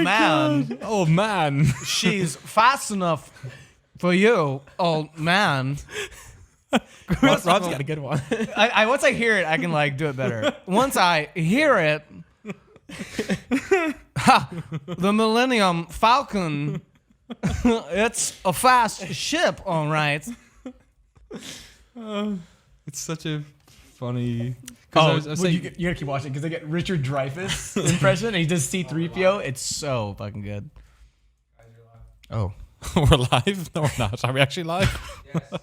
man. Oh man. She's fast enough for you, old man. Rob's got a good one. I once I hear it, I can like do it better. Once I hear it, the Millennium Falcon. It's a fast ship, all right. It's such a funny. You gotta keep watching because they get Richard Dreyfuss impression and he does C-3PO. It's so fucking good. Oh, We're live? No, we're not. Are we actually live? Yes.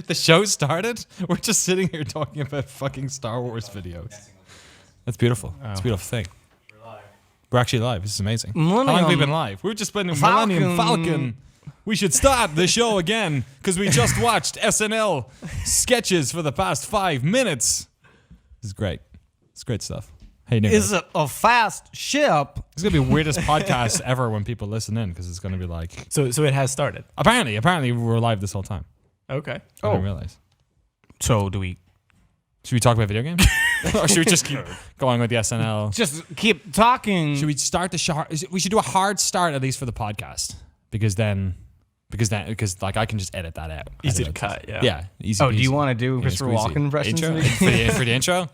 The show started? We're just sitting here talking about fucking Star Wars videos. That's beautiful. It's a beautiful thing. We're live. We're actually live. This is amazing. Millennium How long have we been live? We're just playing Millennium Falcon. We should start the show again because we just watched SNL sketches for the past 5 minutes. This is great. It's great stuff. How you doing? Is it a fast ship? It's going to be the weirdest podcast ever when people listen in because it's going to be like... So it has started. Apparently we were live this whole time. Okay. I didn't realize. So do we... Should we talk about video games? Or should we just keep going with the SNL? Just keep talking. Should we start the we should do a hard start at least for the podcast because like I can just edit that out. Easy to cut, yeah. Yeah, easy. Oh, do you want to do Christopher Walken impressions? Intro? for the intro?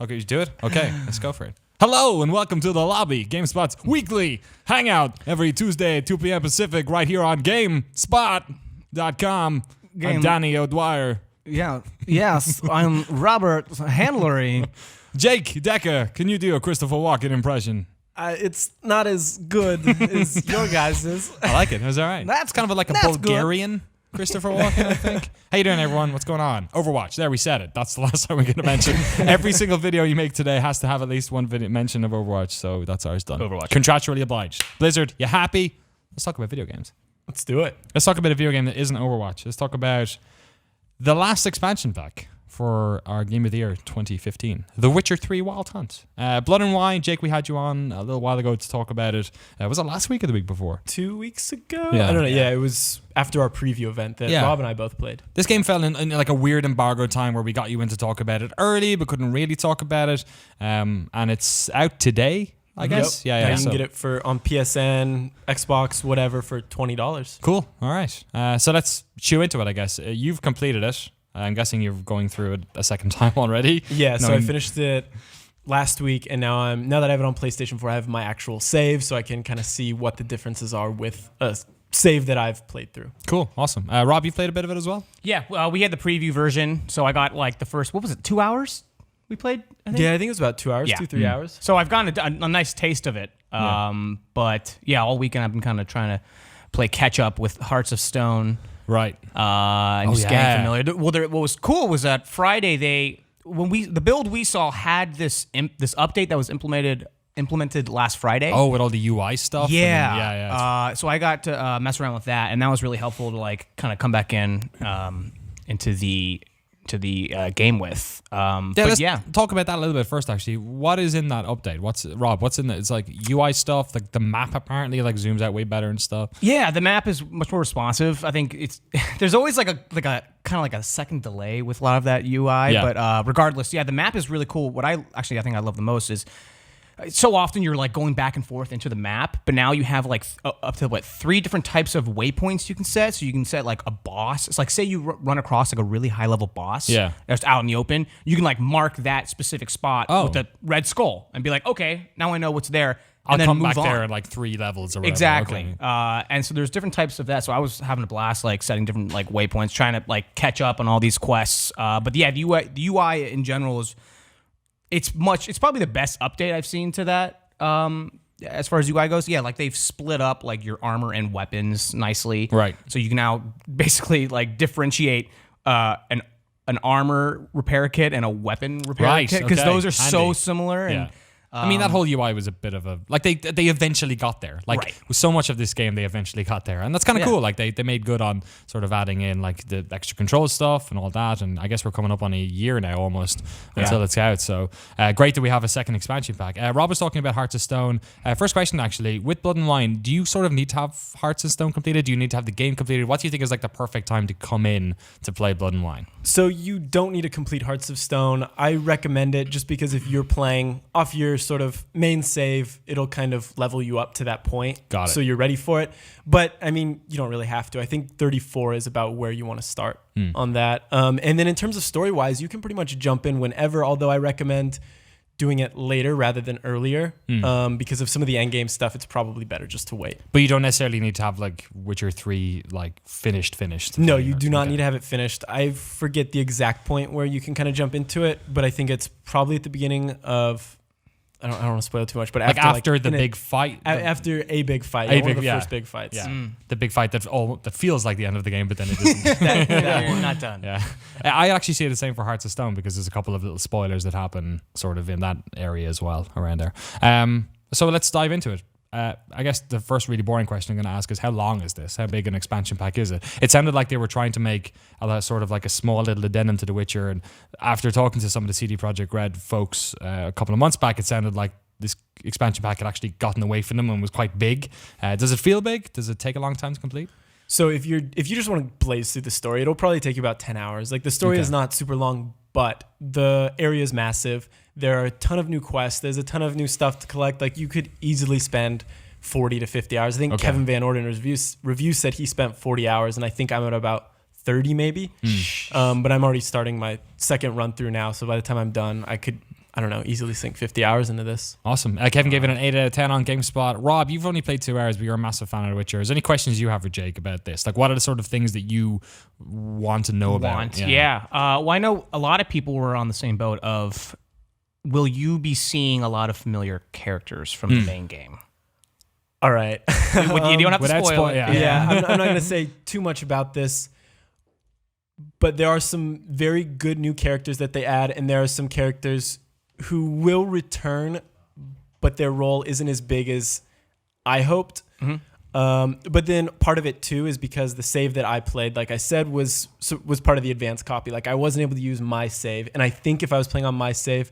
Okay, you do it? Okay, let's go for it. Hello and welcome to The Lobby, GameSpot's weekly hangout every Tuesday at 2 p.m. Pacific right here on GameSpot.com. I'm Danny O'Dwyer. Yeah. Yes, I'm Robert Handlery. Jake Decker, can you do a Christopher Walken impression? It's not as good as your guys'. I like it. It was all right. That's kind of like a Bulgarian Christopher Walken, I think. How you doing, everyone? What's going on? Overwatch. There, we said it. That's the last time we're going to mention. Every single video you make today has to have at least one video mention of Overwatch, so that's ours done. Overwatch. Contractually obliged. Blizzard, you happy? Let's talk about video games. Let's do it. Let's talk about a video game that isn't Overwatch. Let's talk about the last expansion pack for our Game of the Year 2015, The Witcher 3 Wild Hunt. Blood and Wine, Jake, we had you on a little while ago to talk about it. Was it last week or the week before? 2 weeks ago? Yeah. I don't know. Yeah, it was after our preview event that Rob and I both played. This game fell in like a weird embargo time where we got you in to talk about it early but couldn't really talk about it. And it's out today, I guess. Yep. Yeah. You can get it on PSN, Xbox, whatever for $20. Cool. All right. So let's chew into it, I guess. You've completed it. I'm guessing you're going through it a second time already. Yeah, so I finished it last week, and now that I have it on PlayStation 4, I have my actual save, so I can kind of see what the differences are with a save that I've played through. Cool, awesome. Rob, you played a bit of it as well? Yeah, well, we had the preview version, so I got like the first, 2 hours we played? I think? Yeah, I think it was about 2 hours, 2-3 hours. So I've gotten a nice taste of it. But yeah, all weekend I've been kind of trying to play catch up with Hearts of Stone. Right. And just getting familiar. Well, what was cool was that Friday the build we saw had this update that was implemented last Friday. Oh, with all the UI stuff? Yeah. So I got to mess around with that, and that was really helpful to like kind of come back into the game with. Let's talk about that a little bit first, actually. What is in that update? What's in it? It's like UI stuff, like the map apparently like zooms out way better and stuff. Yeah, the map is much more responsive. I think there's always like a kind of like a second delay with a lot of that UI, but regardless, the map is really cool. What I think I love the most is so often you're like going back and forth into the map, but now you have like up to 3 different types of waypoints you can set. So you can set like a boss. It's like say you run across like a really high level boss. Yeah, that's out in the open. You can like mark that specific spot with a red skull and be like, okay, now I know what's there. I'll then come move back on. there in like 3 levels or whatever. Exactly. Okay. And so there's different types of that. So I was having a blast like setting different like waypoints, trying to like catch up on all these quests. But yeah, the UI in general is it's probably the best update I've seen to that. As far as UI goes, like they've split up like your armor and weapons nicely. Right. So you can now basically like differentiate an armor repair kit and a weapon repair kit because those are so similar. And I mean, that whole UI was a bit of a... Like, they eventually got there. Like, with so much of this game, they eventually got there. And that's kind of cool. Like, they made good on sort of adding in, like, the extra control stuff and all that. And I guess we're coming up on a year now, almost, until it's out. So, great that we have a second expansion pack. Rob was talking about Hearts of Stone. First question, actually. With Blood and Wine, do you sort of need to have Hearts of Stone completed? Do you need to have the game completed? What do you think is, like, the perfect time to come in to play Blood and Wine? So, you don't need to complete Hearts of Stone. I recommend it just because if you're playing off your sort of main save, it'll kind of level you up to that point. Got it. So you're ready for it. But I mean, you don't really have to. I think 34 is about where you want to start on that. And then in terms of story-wise, you can pretty much jump in whenever, although I recommend doing it later rather than earlier, because of some of the end game stuff. It's probably better just to wait. But you don't necessarily need to have like Witcher 3 like finished. No, you do not need to have it finished. I forget the exact point where you can kind of jump into it, but I think it's probably at the beginning of. I don't want to spoil too much, but after the big fight, after a big fight, one of the first big fights. Yeah, the big fight that feels like the end of the game, but then it isn't. We're not done. Yeah, I actually say the same for Hearts of Stone because there's a couple of little spoilers that happen sort of in that area as well around there. So let's dive into it. I guess the first really boring question I'm going to ask is how long is this? How big an expansion pack is it? It sounded like they were trying to make a sort of like a small little addendum to The Witcher. And after talking to some of the CD Projekt Red folks a couple of months back, it sounded like this expansion pack had actually gotten away from them and was quite big. Does it feel big? Does it take a long time to complete? So if you just want to blaze through the story, it'll probably take you about 10 hours. Like the story is not super long, but the area is massive. There are a ton of new quests. There's a ton of new stuff to collect. Like you could easily spend 40 to 50 hours. I think Kevin Van Orden in his review said he spent 40 hours, and I think I'm at about 30 maybe. But I'm already starting my second run through now. So by the time I'm done, I could, I don't know, easily sink 50 hours into this. Awesome. Kevin gave it an 8 out of 10 on GameSpot. Rob, you've only played 2 hours, but you're a massive fan of The Witcher. Is there any questions you have for Jake about this? Like, what are the sort of things that you want to know about? Yeah. Well, I know a lot of people were on the same boat of, will you be seeing a lot of familiar characters from the main game? All right. You don't have to spoil it. Yeah. I'm not going to say too much about this, but there are some very good new characters that they add, and there are some characters who will return, but their role isn't as big as I hoped. But then part of it too is because the save that I played, like I said, was part of the advanced copy. Like I wasn't able to use my save, and I think if I was playing on my save,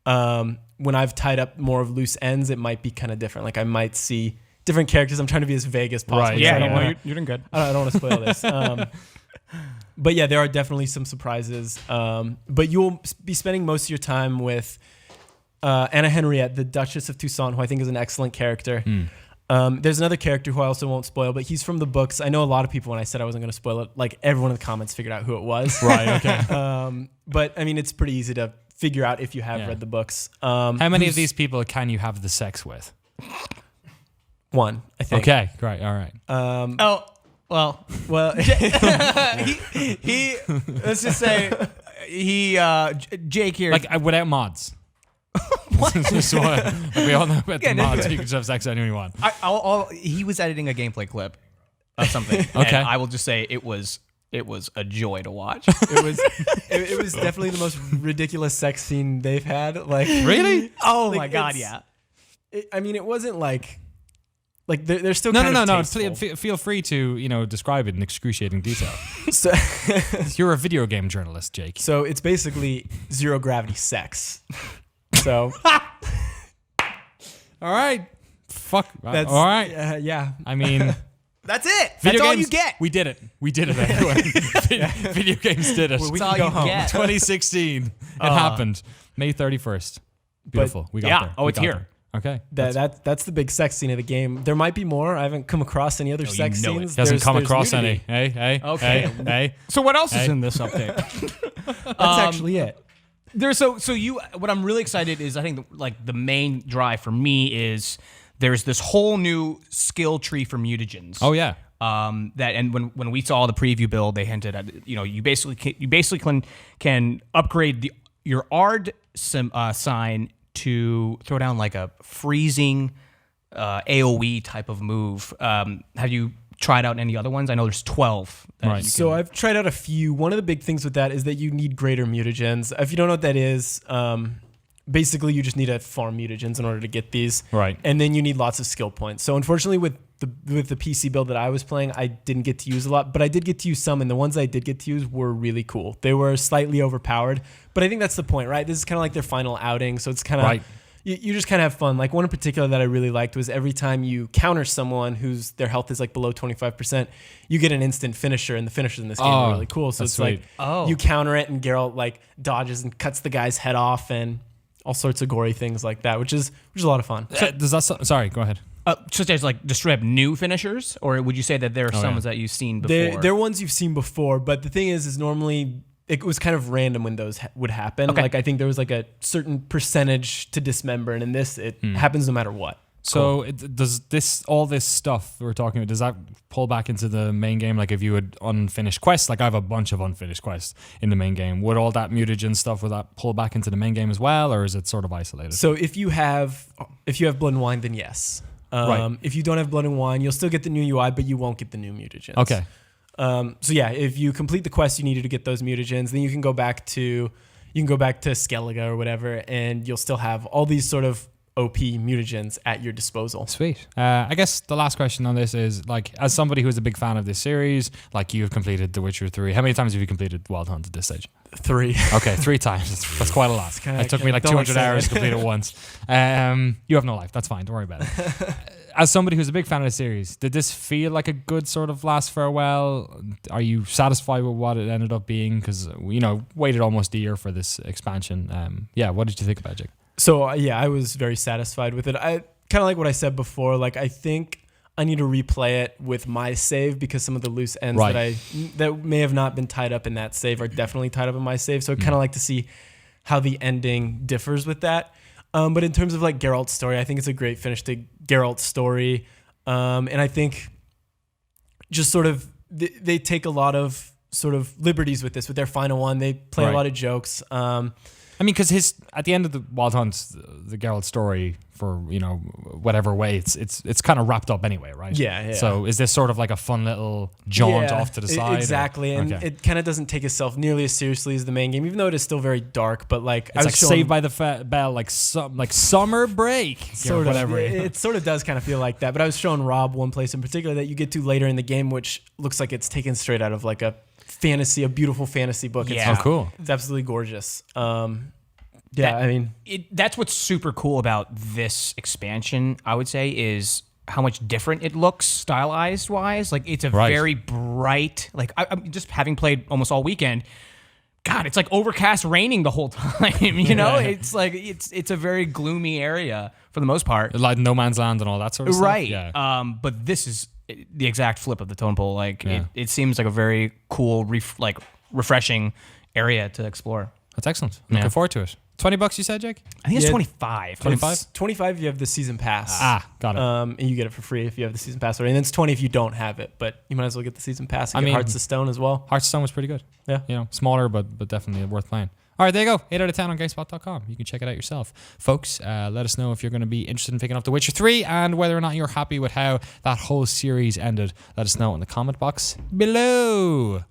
when I've tied up more of loose ends, it might be kind of different. Like I might see different characters. I'm trying to be as vague as possible. Right. Yeah, you're doing good. I don't want to spoil this. But yeah, there are definitely some surprises. But you'll be spending most of your time with Anna Henriette, the Duchess of Toussaint, who I think is an excellent character. There's another character who I also won't spoil, but he's from the books. I know a lot of people, when I said I wasn't going to spoil it, like everyone in the comments figured out who it was. Right, okay. But I mean, it's pretty easy to figure out if you have read the books. How many of these people can you have the sex with? One, I think. Okay, great, all right. Well, he let's just say Jake here. Like without mods. What? We all know about the mods. You can just have sex with anyone you want. He was editing a gameplay clip of something. Okay. And I will just say it was a joy to watch. It was definitely the most ridiculous sex scene they've had. Like really? Oh like, my god, yeah. I mean, it wasn't like they're still no. tasteful. Feel free to describe it in excruciating detail. So, You're a video game journalist, Jake. so it's basically zero gravity sex. So All right. Fuck. that's All right. yeah. I mean, That's it. video That's all games, you get. We did it anyway. Video games did it. That's all you get. 2016. It happened. May 31st. Beautiful. We got yeah. there. Oh, We it's got here. there. Okay. That's the big sex scene of the game. There might be more. I haven't come across any other sex you know it. scenes. He hasn't come There's across nudity. any. Hey. Okay. Hey. So what else is Hey. in this update? That's actually it. What I'm really excited is I think the main drive for me is there's this whole new skill tree for mutagens. Oh yeah. When we saw the preview build, they hinted at you basically can upgrade your Ard sign to throw down like a freezing AOE type of move. Have you tried out any other ones? I know there's 12. Right. So I've tried out a few. One of the big things with that is that you need greater mutagens. If you don't know what that is, basically you just need to farm mutagens in order to get these. Right. And then you need lots of skill points. So unfortunately with the PC build that I was playing, I didn't get to use a lot, but I did get to use some, and the ones I did get to use were really cool. They were slightly overpowered, but I think that's the point, right? This is kind of like their final outing, so it's kind of Right. You just kind of have fun. Like one in particular that I really liked was every time you counter someone whose their health is like below 25%, you get an instant finisher, and the finishers in this game are really cool. So that's it's like sweet. you counter it, and Geralt like dodges and cuts the guy's head off, and all sorts of gory things like that, which is a lot of fun. Does that? Sorry, go ahead. Such as like just straight up new finishers, or would you say that there are some that you've seen before? They're ones you've seen before, but the thing is normally it was kind of random when those would happen. Okay. Like I think there was like a certain percentage to dismember, and in this it happens no matter what. So does all this stuff we're talking about, does that pull back into the main game? Like if you had unfinished quests, like I have a bunch of unfinished quests in the main game, would all that mutagen stuff, would that pull back into the main game as well, or is it sort of isolated? So if you have Blood and Wine, then yes. Right. If you don't have Blood and Wine, you'll still get the new UI, but you won't get the new mutagens. Okay. So yeah, if you complete the quest you needed to get those mutagens, then you can go back to Skellige or whatever, and you'll still have all these sort of OP mutagens at your disposal. Sweet. I guess the last question on this is, like, as somebody who's a big fan of this series, like you've completed The Witcher 3. How many times have you completed Wild Hunt at this stage? 3. Okay, 3 times. That's quite a lot. It took me like 200 hours to complete it once. You have no life. That's fine. Don't worry about it. As somebody who's a big fan of the series, did this feel like a good sort of last farewell? Are you satisfied with what it ended up being? Because, waited almost a year for this expansion. What did you think about it, Jake? So I was very satisfied with it. I kind of like what I said before. Like I think I need to replay it with my save because some of the loose ends that may have not been tied up in that save are definitely tied up in my save. So I kind of like to see how the ending differs with that. But in terms of like Geralt's story, I think it's a great finish to Geralt's story. And I think just sort of they take a lot of sort of liberties with this, with their final one. They play a lot of jokes. I mean, because at the end of the Wild Hunt, the Geralt story, for whatever way, it's kind of wrapped up anyway, right? Yeah. So is this sort of like a fun little jaunt off to the side? Exactly, and it kind of doesn't take itself nearly as seriously as the main game, even though it is still very dark. But like, it's like Saved by the Bell, like summer break, sort of. Whatever. It sort of does kind of feel like that. But I was showing Rob one place in particular that you get to later in the game, which looks like it's taken straight out of like a beautiful fantasy book. Yeah. Oh, cool. It's absolutely gorgeous. That's what's super cool about this expansion, I would say, is how much different it looks stylized wise. Like it's a very bright, like I'm just having played almost all weekend. God, it's like overcast, raining the whole time. It's like it's a very gloomy area for the most part, like No Man's Land and all that sort of stuff. Right. Yeah. But this is the exact flip of the tone pole. Like it seems like a very cool, refreshing area to explore. That's excellent. Looking forward to it. $20 you said, Jake? I think it's 25. 25? 25 if you have the season pass. Got it. And you get it for free if you have the season pass already. And then it's 20 if you don't have it, but you might as well get the season pass and get Hearts of Stone as well. Hearts of Stone was pretty good. Yeah. Smaller, but definitely worth playing. All right, there you go. 8 out of 10 on GameSpot.com. You can check it out yourself. Folks, let us know if you're going to be interested in picking up The Witcher 3 and whether or not you're happy with how that whole series ended. Let us know in the comment box below. All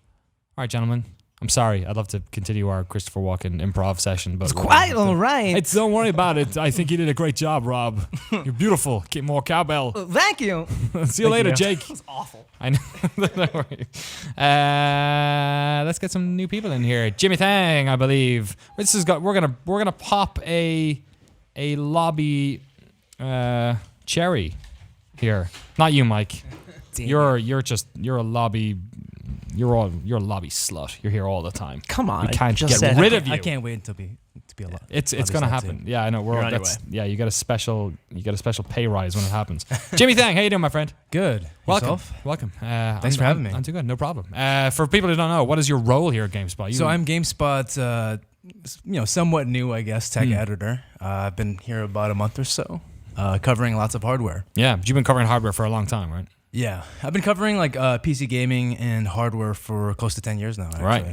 right, gentlemen. I'm sorry. I'd love to continue our Christopher Walken improv session, but it's quite all right. Don't worry about it. I think you did a great job, Rob. You're beautiful. Get more cowbell. Thank you. See you later, Jake. That was awful. I know. Don't worry. Let's get some new people in here. Jimmy Thang, I believe. We're gonna pop a lobby cherry here. Not you, Mike. You're a lobby. You're a lobby slut. You're here all the time. Come on, we can't get rid of you. I can't wait to be a lot. It's gonna happen. Yeah, I know. You get a special pay rise when it happens. Jimmy Thang, how you doing, my friend? Good. Welcome. Thanks for having me. I'm too good. No problem. For people who don't know, what is your role here at GameSpot? So I'm GameSpot's, somewhat new, I guess, tech editor. I've been here about a month or so, covering lots of hardware. Yeah, but you've been covering hardware for a long time, right? Yeah, I've been covering like PC gaming and hardware for close to 10 years now. Actually. Right.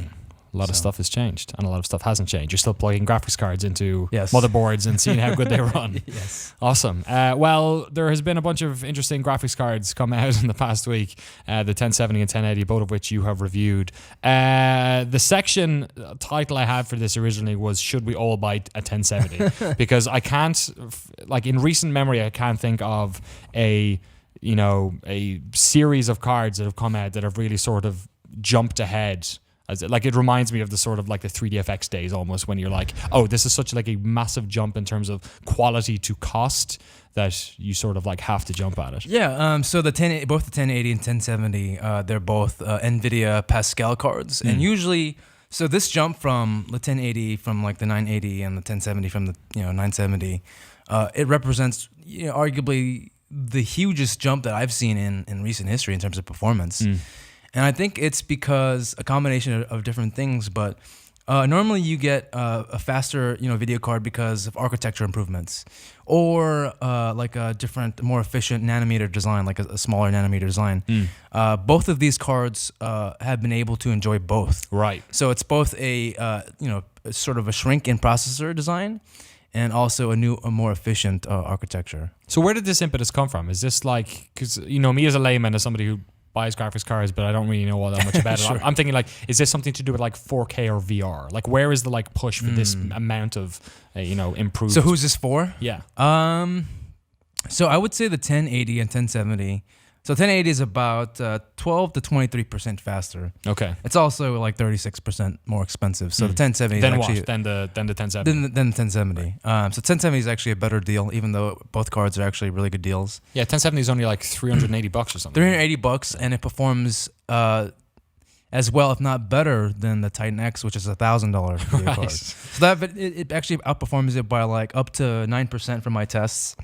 A lot of stuff has changed, and a lot of stuff hasn't changed. You're still plugging graphics cards into Yes. motherboards and seeing how good they run. Yes. Awesome. Well, there has been a bunch of interesting graphics cards come out in the past week. The 1070 and 1080, both of which you have reviewed. The section title I had for this originally was "Should we all buy a 1070?" Because I can't, in recent memory, I can't think of a series of cards that have come out that have really sort of jumped ahead. It reminds me of the sort of like the 3DFX days almost, when you're like, oh, this is such like a massive jump in terms of quality to cost that you sort of like have to jump at it. Yeah. So both the 1080 and 1070, they're both Nvidia Pascal cards, and usually So this jump from the 1080 from like the 980 and the 1070 from the 970, it represents arguably the hugest jump that I've seen in recent history in terms of performance. And I think it's because a combination of different things, but normally you get a faster video card because of architecture improvements, or like a different, more efficient nanometer design, like a smaller nanometer design. Both of these cards have been able to enjoy both. Right. So it's both a sort of a shrink in processor design, and also a more efficient architecture. So where did this impetus come from? Is this like, because me as a layman, as somebody who buys graphics cards, but I don't really know all that much about Sure. it. I'm thinking like, is this something to do with like 4K or VR? Like, where is the like push for this amount of improved? So who's this for? Yeah. So I would say the 1080 and 1070. So 1080 is about 12 to 23% faster. Okay. It's also like 36% more expensive. So the 1070 Then is actually what? Then the 1070. Then the 1070. So 1070 is actually a better deal, even though both cards are actually really good deals. Yeah, 1070 is only like $380 or something. $380, and it performs as well, if not better, than the Titan X, which is $1,000 video card. So that it actually outperforms it by like up to 9% from my tests,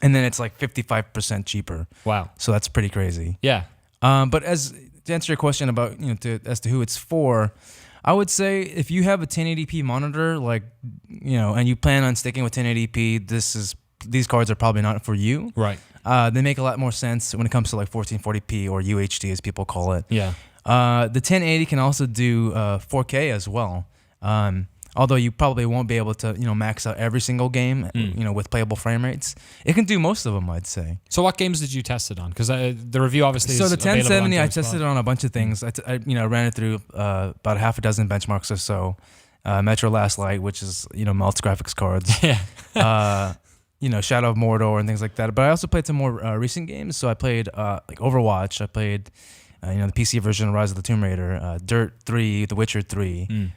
and then it's like 55% cheaper. Wow. So that's pretty crazy. Yeah. But to answer your question about as to who it's for, I would say if you have a 1080p monitor, like and you plan on sticking with 1080p, these cards are probably not for you. Right. They make a lot more sense when it comes to like 1440p or UHD as people call it. Yeah. The 1080 can also do 4K as well. Although you probably won't be able to max out every single game with playable frame rates. It can do most of them, I'd say. So what games did you test it on? Because the review obviously So is the 1070, I GameSpot. tested it on a bunch of things. I ran it through about half a dozen benchmarks or so. Metro Last Light, which is Melt's graphics cards. Yeah. Shadow of Mordor and things like that. But I also played some more recent games. So I played like Overwatch. I played the PC version of Rise of the Tomb Raider, Dirt 3, The Witcher 3.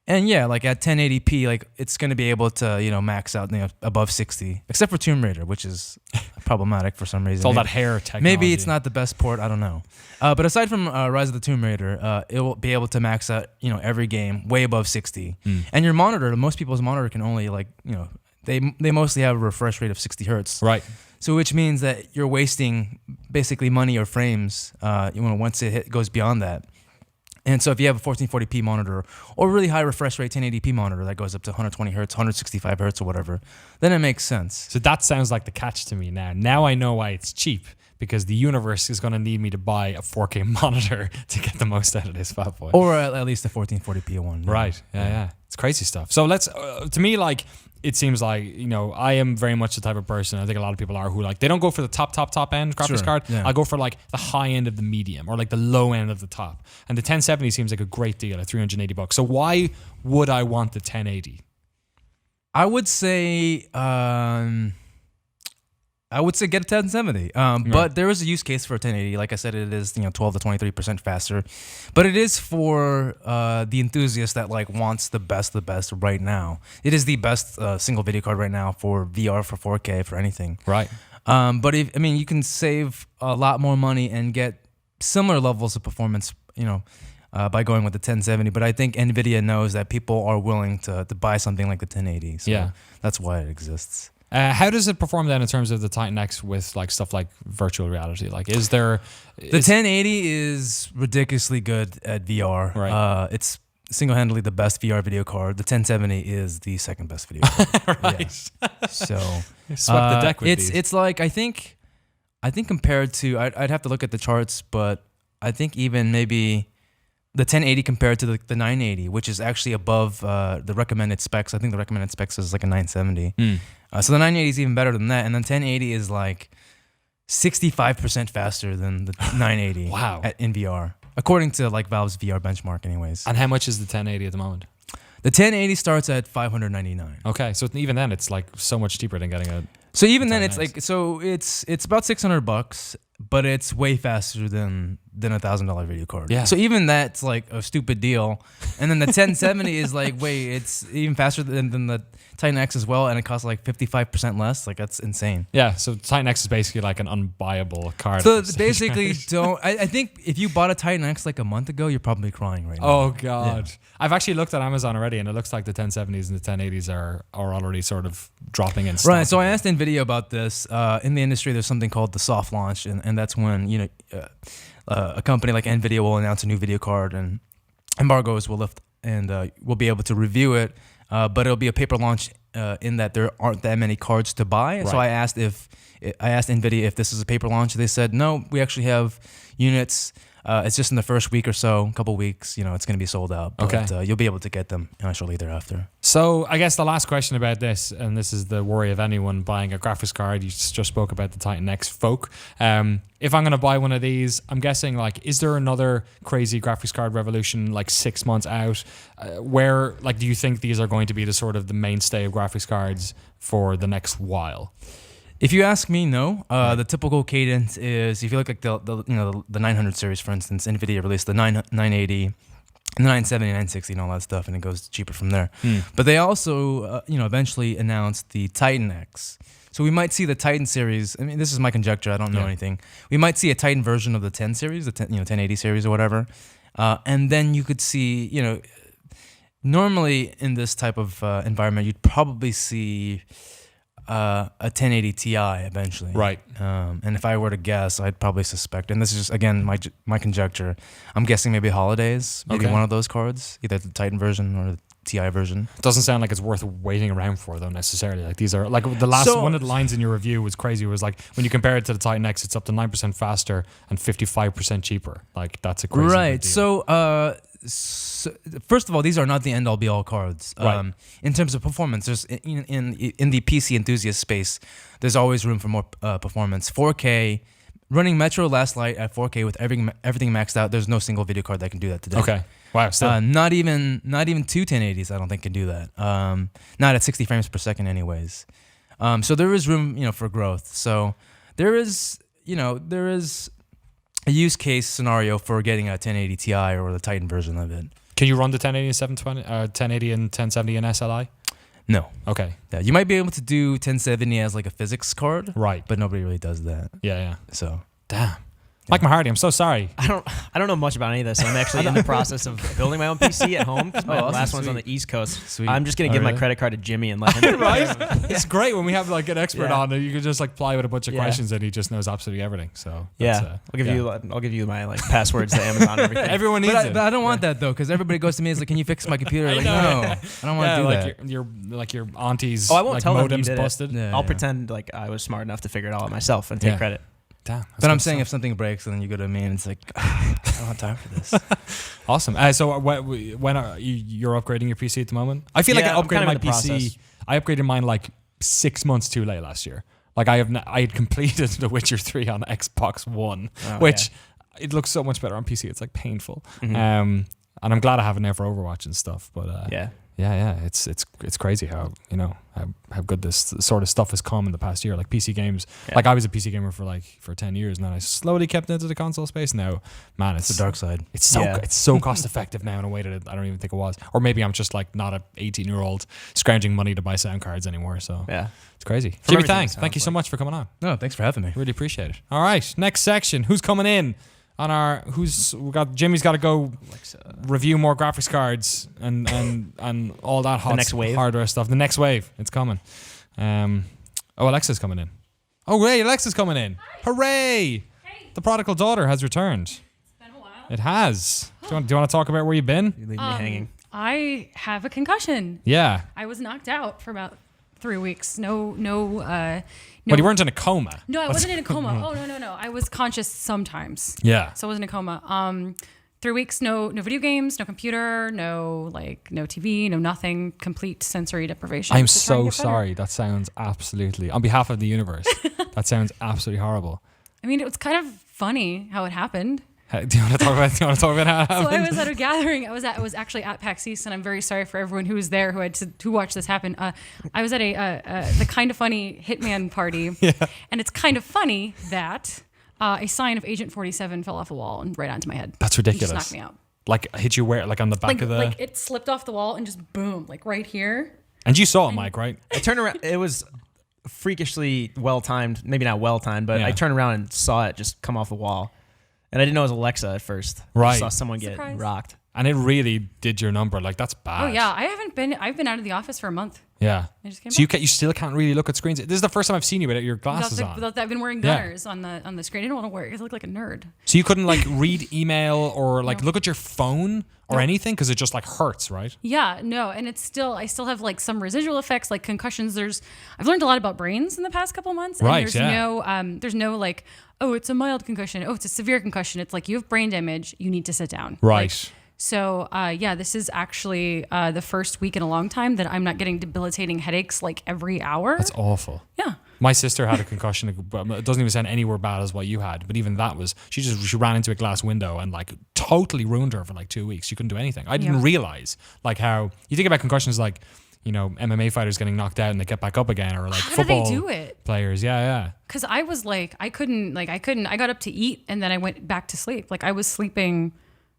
And yeah, like at 1080p, like it's going to be able to max out above 60, except for Tomb Raider, which is problematic for some reason. It's all that hair technology. Maybe it's not the best port. I don't know. But aside from Rise of the Tomb Raider, it will be able to max out every game way above 60. And your monitor, most people's monitor can only they mostly have a refresh rate of 60 hertz. Right. So which means that you're wasting basically money or frames once it goes beyond that. And so if you have a 1440p monitor or really high refresh rate 1080p monitor that goes up to 120 hertz, 165 hertz or whatever, then it makes sense. So that sounds like the catch to me now. Now I know why it's cheap, because the universe is going to need me to buy a 4K monitor to get the most out of this fat boy. Or at least a 1440p one. Right. Yeah. It's crazy stuff. So let's, to me, like, it seems like, I am very much the type of person, I think a lot of people are, who like, they don't go for the top end graphics card. Yeah. I go for like the high end of the medium or like the low end of the top. And the 1070 seems like a great deal at $380. So why would I want the 1080? I would say get a 1070. But there is a use case for a 1080. Like I said, it is 12 to 23% faster. But it is for the enthusiast that like wants the best right now. It is the best single video card right now for VR, for 4K, for anything. Right. But you can save a lot more money and get similar levels of performance, by going with the 1070. But I think Nvidia knows that people are willing to buy something like the 1080. So Yeah. that's why it exists. How does it perform then in terms of the Titan X with like stuff like virtual reality? Like, is there... The 1080 is ridiculously good at VR. Right. It's single-handedly the best VR video card. The 1070 is the second best video card. Right. Yeah. So Swept the deck with these. It's like I think compared to I'd have to look at the charts, but I think even maybe the 1080 compared to the 980, which is actually above the recommended specs. I think the recommended specs is like a 970. So the 980 is even better than that, and then 1080 is like 65% faster than the 980. Wow. In VR, according to like Valve's VR benchmark, anyways. And how much is the 1080 at the moment? The 1080 starts at $599. Okay, so even then, it's like so much cheaper than getting a... So even then, Titan it's like it's about $600, but it's way faster than $1,000 video card. Yeah. So even that's like a stupid deal. And then the 1070 is like, wait, it's even faster than the Titan X as well, and it costs like 55% less. Like that's insane. Yeah, so Titan X is basically like an unbuyable card. So at this basically, stage. I think if you bought a Titan X like a month ago, you're probably crying right now. Oh god, I've actually looked at Amazon already, and it looks like the 1070s and the 1080s are already sort of dropping in stock. Right. So I asked Nvidia about this. In the industry, there's something called the soft launch, and that's when a company like Nvidia will announce a new video card, and embargoes will lift, and we'll be able to review it. But it'll be a paper launch in that there aren't that many cards to buy. Right. So I asked Nvidia if this is a paper launch. They said no, we actually have units. It's just in the first week or so, couple weeks. It's going to be sold out. But, okay. You'll be able to get them shortly thereafter. So I guess the last question about this, and this is the worry of anyone buying a graphics card. You just spoke about the Titan X Folk. If I'm going to buy one of these, I'm guessing is there another crazy graphics card revolution 6 months out? Where do you think these are going to be the sort of the mainstay of graphics cards for the next while? If you ask me, no. The typical cadence is if you look at the 900 series, for instance, Nvidia released the 980, and the 970, 960, and all that stuff, and it goes cheaper from there. But they also, eventually announced the Titan X. So we might see the Titan series. I mean, this is my conjecture. I don't know anything. We might see a Titan version of the 10 series, the 1080 series or whatever, and then you could see, normally in this type of environment, you'd probably see a 1080 Ti eventually. Right. And if I were to guess, I'd probably suspect, and this is just again my conjecture, I'm guessing maybe holidays, maybe one of those cards, either the Titan version or the Ti version. Doesn't sound like it's worth waiting around for though necessarily. These are the last one of the lines in your review was crazy. It was when you compare it to the Titan X, it's up to 9% faster and 55% cheaper. That's a crazy right. deal. So first of all, these are not the end all be all cards. Right. In terms of performance, there's in the PC enthusiast space, there's always room for more performance. 4K, running Metro Last Light at 4K with everything maxed out. There's no single video card that can do that today. Okay. Wow. Still. Not even two 1080s. I don't think can do that. Not at 60 frames per second, anyways. So there is room, for growth. So there is a use case scenario for getting a 1080 Ti or the Titan version of it. Can you run the 1080 and 720, 1080 and 1070 in SLI? No. Okay. Yeah, you might be able to do 1070 as a physics card, right? But nobody really does that. Yeah. So damn. Mike Mahardy, I'm so sorry. I don't know much about any of this. I'm actually in the process of building my own PC at home. My last one's on the East Coast. Sweet. I'm just gonna give my credit card to Jimmy and let him. Right? It's great when we have an expert on and you can just ply with a bunch of questions and he just knows absolutely everything. So I'll give you my passwords to Amazon and everything. Everyone needs it. But I don't want that though, because everybody goes to me and can you fix my computer? No, I don't want to do that. Your auntie's I won't tell them you modem's did busted. I'll pretend I was smart enough to figure it all out myself and take credit. Damn, but I'm saying if something breaks and then you go to me and it's I don't have time for this. Awesome. So when are you're upgrading your PC at the moment? I feel like I upgraded my PC. I upgraded mine 6 months too late last year. I had completed The Witcher 3 on Xbox One, which it looks so much better on PC. It's painful. Mm-hmm. And I'm glad I have it now for Overwatch and stuff. But yeah, it's crazy how how good this sort of stuff has come in the past year. PC games, I was a PC gamer for 10 years, and then I slowly kept into the console space. Now, man, it's the dark side. It's so cost effective now in a way that I don't even think it was. Or maybe I'm just not a 18-year-old scrounging money to buy sound cards anymore. So it's crazy. Jimmy Thang, thank you so much for coming on. No, thanks for having me. Really appreciate it. All right, next section. Who's coming in? Jimmy's got to go review more graphics cards and all that hot next wave. hardware stuff. The next wave, it's coming. Alexa's coming in. Oh, hey, Alexa's coming in. Hi. Hooray! Hey. The prodigal daughter has returned. It's been a while. It has. Do you want to talk about where you've been? You leave me hanging. I have a concussion. Yeah. I was knocked out for about 3 weeks. No. But you weren't in a coma. No, I wasn't in a coma. Oh, no. I was conscious sometimes. Yeah. So I wasn't in a coma. 3 weeks, no video games, no computer, no TV, no nothing, complete sensory deprivation. I'm so sorry. That sounds absolutely, on behalf of the universe, that sounds absolutely horrible. I mean, it was kind of funny how it happened. Do you want to talk about how it happened? So I was at a gathering. I was actually at PAX East, and I'm very sorry for everyone who was there who watched this happen. I was at the Kind of Funny Hitman party, and it's kind of funny that a sign of Agent 47 fell off a wall and right onto my head. That's It ridiculous. just knocked me out. Like hit you where? Like on the back of the. Like it slipped off the wall and just boom, like right here. And you saw it, Mike, right? I turned around. It was freakishly well timed. Maybe not well timed, but Yeah. I turned around and saw it just come off the wall. And I didn't know it was Alexa at first. I Right. just saw someone get Surprise. rocked. And it really did your number. Like that's bad. Oh yeah, I've been out of the office for a month. Yeah. I just came So back. you still can't really look at screens. This is the first time I've seen you without your glasses on. I've been wearing Yeah. gunners on the screen. I didn't want to wear it. I look like a nerd. So you couldn't like read email or like No. look at your phone or Nope. anything because it just like hurts, right? Yeah, no, and I still have like some residual effects like concussions. I've learned a lot about brains in the past couple months. And Right, there's no like, oh, it's a mild concussion. Oh, it's a severe concussion. It's like you have brain damage. You need to sit down. Right. Like, so this is actually the first week in a long time that I'm not getting debilitating headaches like every hour. That's awful. Yeah. My sister had a concussion. It doesn't even sound anywhere bad as what you had, but even that was she ran into a glass window and like totally ruined her for like 2 weeks. She couldn't do anything. I didn't Yeah. realize like how you think about concussions like MMA fighters getting knocked out and they get back up again, or like How do they football do it? players. Yeah. Because I was like, I couldn't. I got up to eat and then I went back to sleep. Like I was sleeping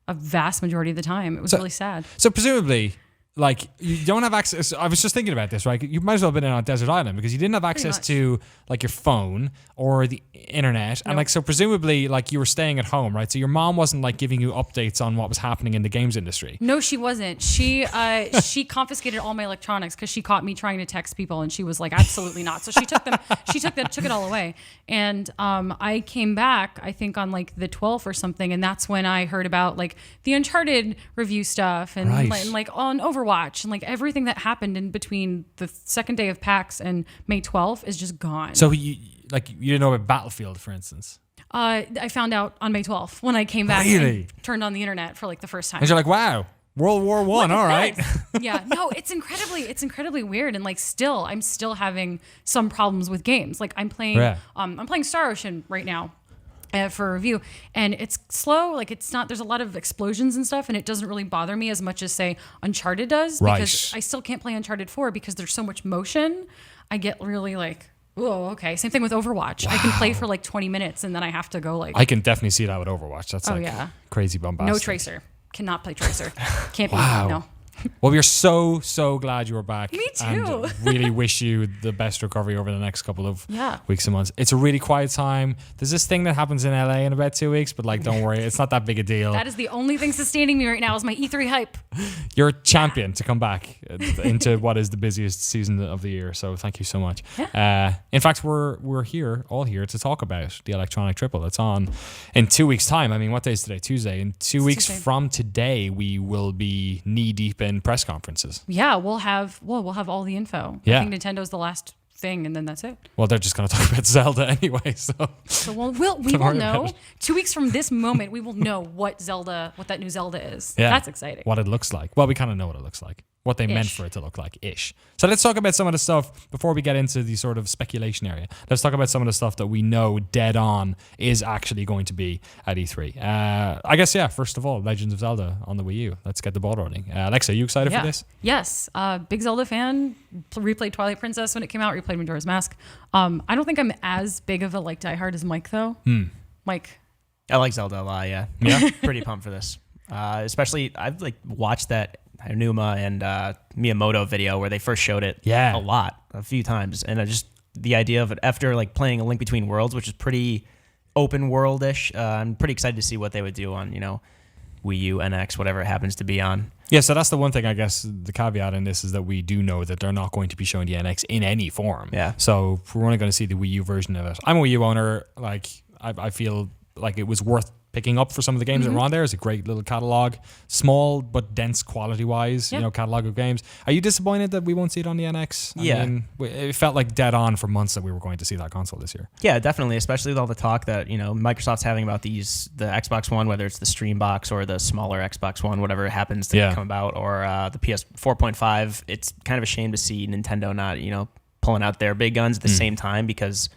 a vast majority of the time. It was really sad. So presumably, like you don't have access. I was just thinking about this, right? You might as well have been on a desert island because you didn't have access much. to like your phone or the internet, and Nope. like so presumably like you were staying at home, right? So your mom wasn't like giving you updates on what was happening in the games industry. No, she wasn't. She confiscated all my electronics because she caught me trying to text people, and she was like, "Absolutely not." So she took them. took it all away. And I came back, I think on like the 12th or something, and that's when I heard about like the Uncharted review stuff and, Right. and like on Overwatch and like everything that happened in between the second day of PAX and May 12th is just gone. So you didn't know about Battlefield, for instance, I found out on May 12th when I came back Really? and turned on the internet for like the first time. and you're like, wow, World War One, all right. Yeah, no, it's incredibly weird, and like I'm still having some problems with games. Like I'm playing Star Ocean right now for review, and it's slow. Like it's not. There's a lot of explosions and stuff, and it doesn't really bother me as much as say Uncharted does, because Right. I still can't play Uncharted 4 because there's so much motion. I get really like, oh, okay. Same thing with Overwatch. I can play for like 20 minutes, and then I have to go like, I can definitely see that with Overwatch. That's like yeah. crazy bombastic. no Tracer. Cannot play Tracer. Can't Wow. be. No. Well, we're so glad you were back. Me too. And really wish you the best recovery over the next couple of Yeah. weeks and months. It's a really quiet time. There's this thing that happens in LA in about 2 weeks, but like, don't worry, it's not that big a deal. That is the only thing sustaining me right now is my E3 hype. You're a champion to come back into what is the busiest season of the year. So thank you so much. In fact, we're all here to talk about the Electronic Triple. It's on in 2 weeks' time. I mean, what day is today? Tuesday. In 2 weeks Tuesday. from today, we will be knee deep in press conferences. Yeah, we'll have all the info. Yeah. I think Nintendo's the last thing, and then that's it. Well, they're just going to talk about Zelda anyway. So So we will worry know about it. 2 weeks from this moment. We will know what that new Zelda is. yeah, That's exciting. What it looks like. Well, we kind of know what it looks like. What they meant Ish. for it to look like, ish. So let's talk about some of the stuff before we get into the sort of speculation area. Let's talk about some of the stuff that we know dead on is actually going to be at E3. I guess, first of all, Legends of Zelda on the Wii U. Let's get the ball rolling. Alexa, are you excited for this? Yes. Big Zelda fan. Replayed Twilight Princess when it came out. Replayed Majora's Mask. I don't think I'm as big of a like diehard as Mike though. Mike. I like Zelda a lot, yeah. Yeah? Pretty pumped for this. Especially, I've like watched that Aonuma and Miyamoto video where they first showed it a few times. And just the idea of it after like playing A Link Between Worlds, which is pretty open world-ish. I'm pretty excited to see what they would do on, Wii U, NX, whatever it happens to be on. Yeah, so that's the one thing, I guess, the caveat in this is that we do know that they're not going to be showing the NX in any form. Yeah. So we're only going to see the Wii U version of it. I'm a Wii U owner. Like, I feel like it was worth picking up for some of the games that were on there. It's a great little catalog, small but dense quality-wise, catalog of games. Are you disappointed that we won't see it on the NX? I mean, it felt like dead on for months that we were going to see that console this year. Yeah, definitely, especially with all the talk that, Microsoft's having about the Xbox One, whether it's the Stream Box or the smaller Xbox One, whatever happens to come about, or the PS 4.5. It's kind of a shame to see Nintendo not, pulling out their big guns at the same time because,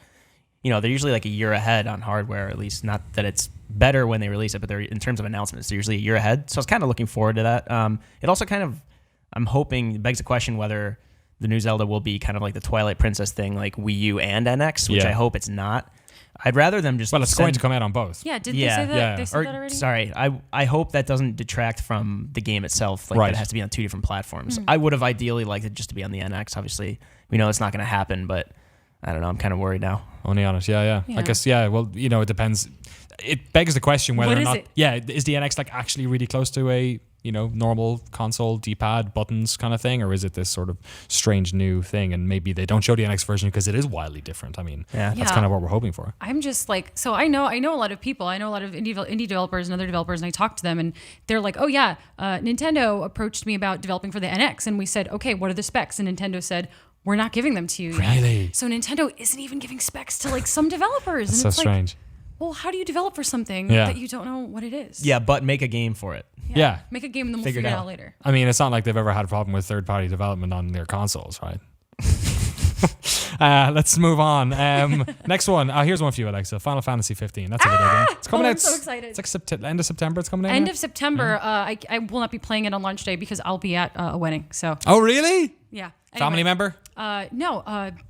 they're usually like a year ahead on hardware, at least. Not that it's better when they release it, but they're in terms of announcements, they're usually a year ahead. So I was kind of looking forward to that. It also I'm hoping, it begs the question whether the new Zelda will be kind of like the Twilight Princess thing, like Wii U and NX, which I hope it's not. I'd rather them just. Well, it's going to come out on both. Yeah, did they say that? Yeah. They said that already? Sorry, I hope that doesn't detract from the game itself. Like Right. that it has to be on 2 different platforms. I would have ideally liked it just to be on the NX. Obviously, we know it's not going to happen, but I don't know. I'm kind of worried now. Only on it, yeah. I guess, well, it depends. It begs the question whether What or is not, it? is the NX like actually really close to a, normal console D-pad buttons kind of thing, or is it this sort of strange new thing? And maybe they don't show the NX version because it is wildly different. I mean, that's kind of what we're hoping for. I'm just like, so I know a lot of people. I know a lot of indie developers and other developers, and I talk to them, and they're like, oh yeah, Nintendo approached me about developing for the NX, and we said, okay, what are the specs? And Nintendo said, we're not giving them to you yet. Really? So Nintendo isn't even giving specs to like some developers. That's and so it's strange. Like, well, how do you develop for something Yeah. that you don't know what it is? Yeah, but make a game for it. Yeah. Make a game and then we'll Figure figure it it out. out later. I mean, it's not like they've ever had a problem with third-party development on their consoles, right? Let's move on. Next one. Here's one for you, Alexa. Final Fantasy 15. That's a video game. It's coming I'm out. so excited. It's like end of September. It's coming out. End of September. I will not be playing it on launch day because I'll be at a wedding. So Oh, really? yeah. Family member? No.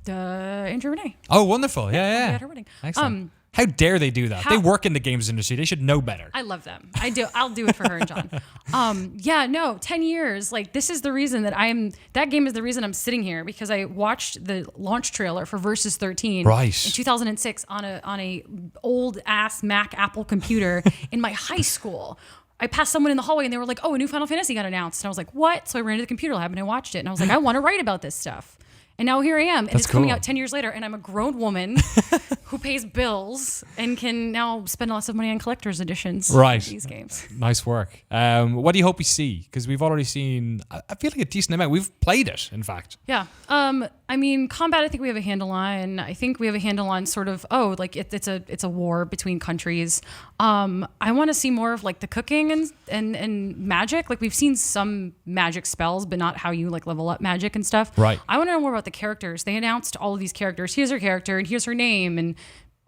Andrew Renee. Oh, wonderful. I'll Yeah. be at her wedding. Excellent. How dare they do that? They work in the games industry. They should know better. I love them. I do. I'll do it for her and John. 10 years. Like this is the reason that game is the reason I'm sitting here because I watched the launch trailer for Versus 13 Right. in 2006 on a old ass Mac Apple computer in my high school. I passed someone in the hallway and they were like, "Oh, a new Final Fantasy got announced." And I was like, "What?" So I ran to the computer lab and I watched it and I was like, "I want to write about this stuff." And now here I am, and That's it's coming cool. out 10 years later, and I'm a grown woman who pays bills and can now spend lots of money on collector's editions Right. of these games. Nice work. What do you hope we see? Because we've already seen, I feel like a decent amount. We've played it, in fact. Yeah. I mean, combat, I think we have a handle on. I think we have a handle on sort of, it's a war between countries. I want to see more of like the cooking and magic. Like we've seen some magic spells, but not how you like level up magic and stuff. Right. I want to know more about the characters. They announced all of these characters. Here's her character and here's her name and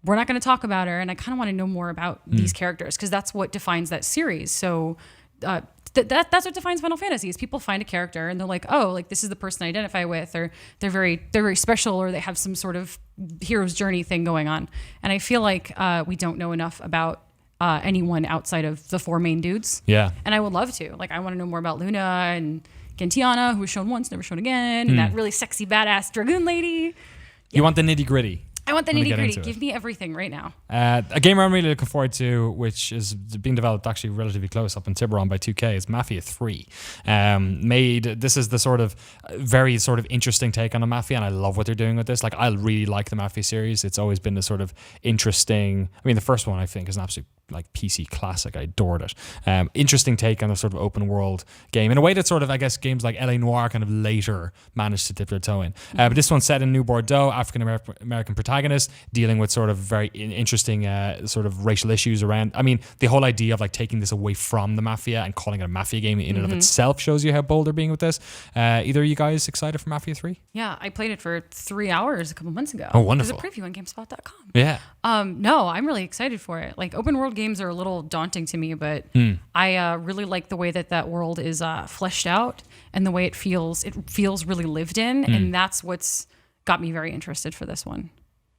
we're not going to talk about her. And I kind of want to know more about these characters because that's what defines that series. So that's what defines Final Fantasy is people find a character and they're like, oh, like this is the person I identify with, or they're very special, or they have some sort of hero's journey thing going on. And I feel like we don't know enough about anyone outside of the 4 main dudes. Yeah. And I would love to. Like I want to know more about Luna and Gentiana, who was shown once, never shown again, and that really sexy badass dragoon lady. You want the nitty gritty. I want the Let me nitty get gritty. into it. Give me everything right now. A game I'm really looking forward to, which is being developed actually relatively close up in Tiburon by 2K, is Mafia 3. This is the sort of very sort of interesting take on a Mafia, and I love what they're doing with this. Like, I really like the Mafia series. It's always been the sort of interesting. I mean, the first one I think is an absolute like PC classic. I adored it. Interesting take on a sort of open world game in a way that sort of, I guess, games like LA Noire kind of later managed to dip their toe in. But this one's set in New Bordeaux, African American protagonist dealing with sort of very interesting sort of racial issues around. I mean, the whole idea of like taking this away from the Mafia and calling it a Mafia game in and of itself shows you how bold they're being with this. Either of you guys excited for Mafia 3? Yeah, I played it for 3 hours a couple months ago. Oh, wonderful. There's a preview on GameSpot.com. Yeah. No, I'm really excited for it. Like open world games are a little daunting to me, but I really like the way that world is fleshed out and the way it feels really lived in, and that's what's got me very interested for this one.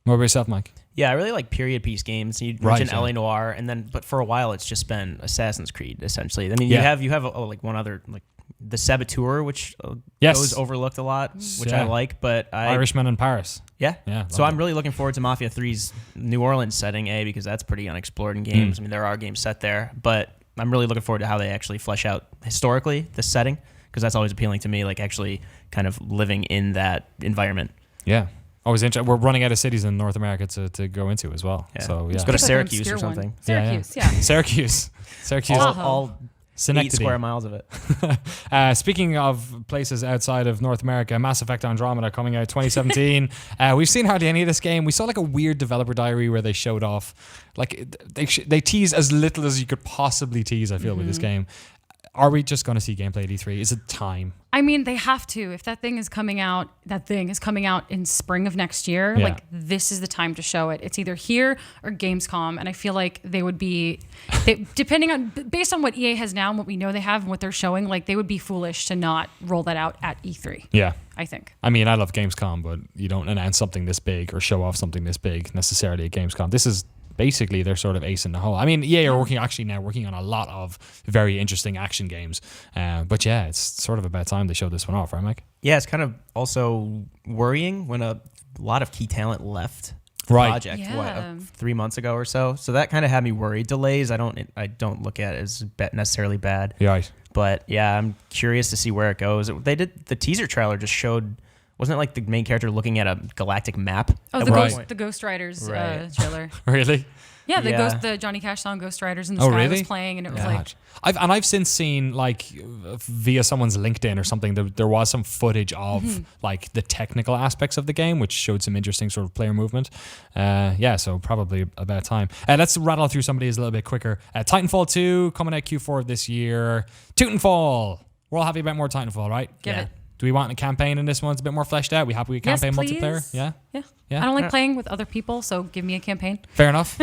What about yourself, Mike? Yeah, I really like period piece games. You Right, mentioned yeah. LA Noire, but for a while it's just been Assassin's Creed essentially. I mean, Yeah. you have like one other like the Saboteur, which Yes. goes overlooked a lot, which Yeah. I like. But Irishman in Paris. Yeah. Yeah, So love I'm really looking forward to Mafia 3's New Orleans setting, because that's pretty unexplored in games. I mean, there are games set there, but I'm really looking forward to how they actually flesh out historically the setting, because that's always appealing to me, like actually kind of living in that environment. Yeah. Always interesting. We're running out of cities in North America to go into as well. Yeah. So, yeah. Let's go to Like an Syracuse obscure or something. one. Syracuse, yeah. Syracuse. Syracuse. All 8 Synecdoche. square miles of it. Speaking of places outside of North America, Mass Effect Andromeda coming out 2017. We've seen hardly any of this game. We saw like a weird developer diary where they showed off, like they tease as little as you could possibly tease, I feel, with this game. Are we just going to see gameplay at E3? Is it time? I mean, they have to. If that thing is coming out in spring of next year, Yeah. like this is the time to show it. It's either here or Gamescom, and I feel like they would be, based on what EA has now and what we know they have and what they're showing, like they would be foolish to not roll that out at E3. Yeah. I think. I mean, I love Gamescom, but you don't announce something this big or show off something this big necessarily at Gamescom. This is basically they're sort of ace in the hole. I mean, EA are working on a lot of very interesting action games. But yeah, it's sort of about time they showed this one off, right, Mike? Yeah, it's kind of also worrying when a lot of key talent left the Right. project, Yeah. 3 months ago or so. So that kind of had me worried. Delays, I don't look at as necessarily bad. Yeah, right. But yeah, I'm curious to see where it goes. They did the teaser trailer just showed, wasn't it like the main character looking at a galactic map? Oh, at the one Right. point? the Ghost Riders Right. trailer. Really? Yeah, Yeah. the Johnny Cash song "Ghost Riders in the Oh, Sky" really? was playing, and it was Yeah. like, I've since seen like via someone's LinkedIn or something there was some footage of like the technical aspects of the game, which showed some interesting sort of player movement. Yeah, so probably about time. Let's rattle through some of these a little bit quicker. Titanfall 2 coming out Q4 of this year. Titanfall. We're all happy about more Titanfall, right? Give it. Do we want a campaign in this one? It's a bit more fleshed out. We happy with Yes, campaign please. multiplayer? Yeah. yeah. Yeah. I don't like playing with other people, so give me a campaign. Fair enough.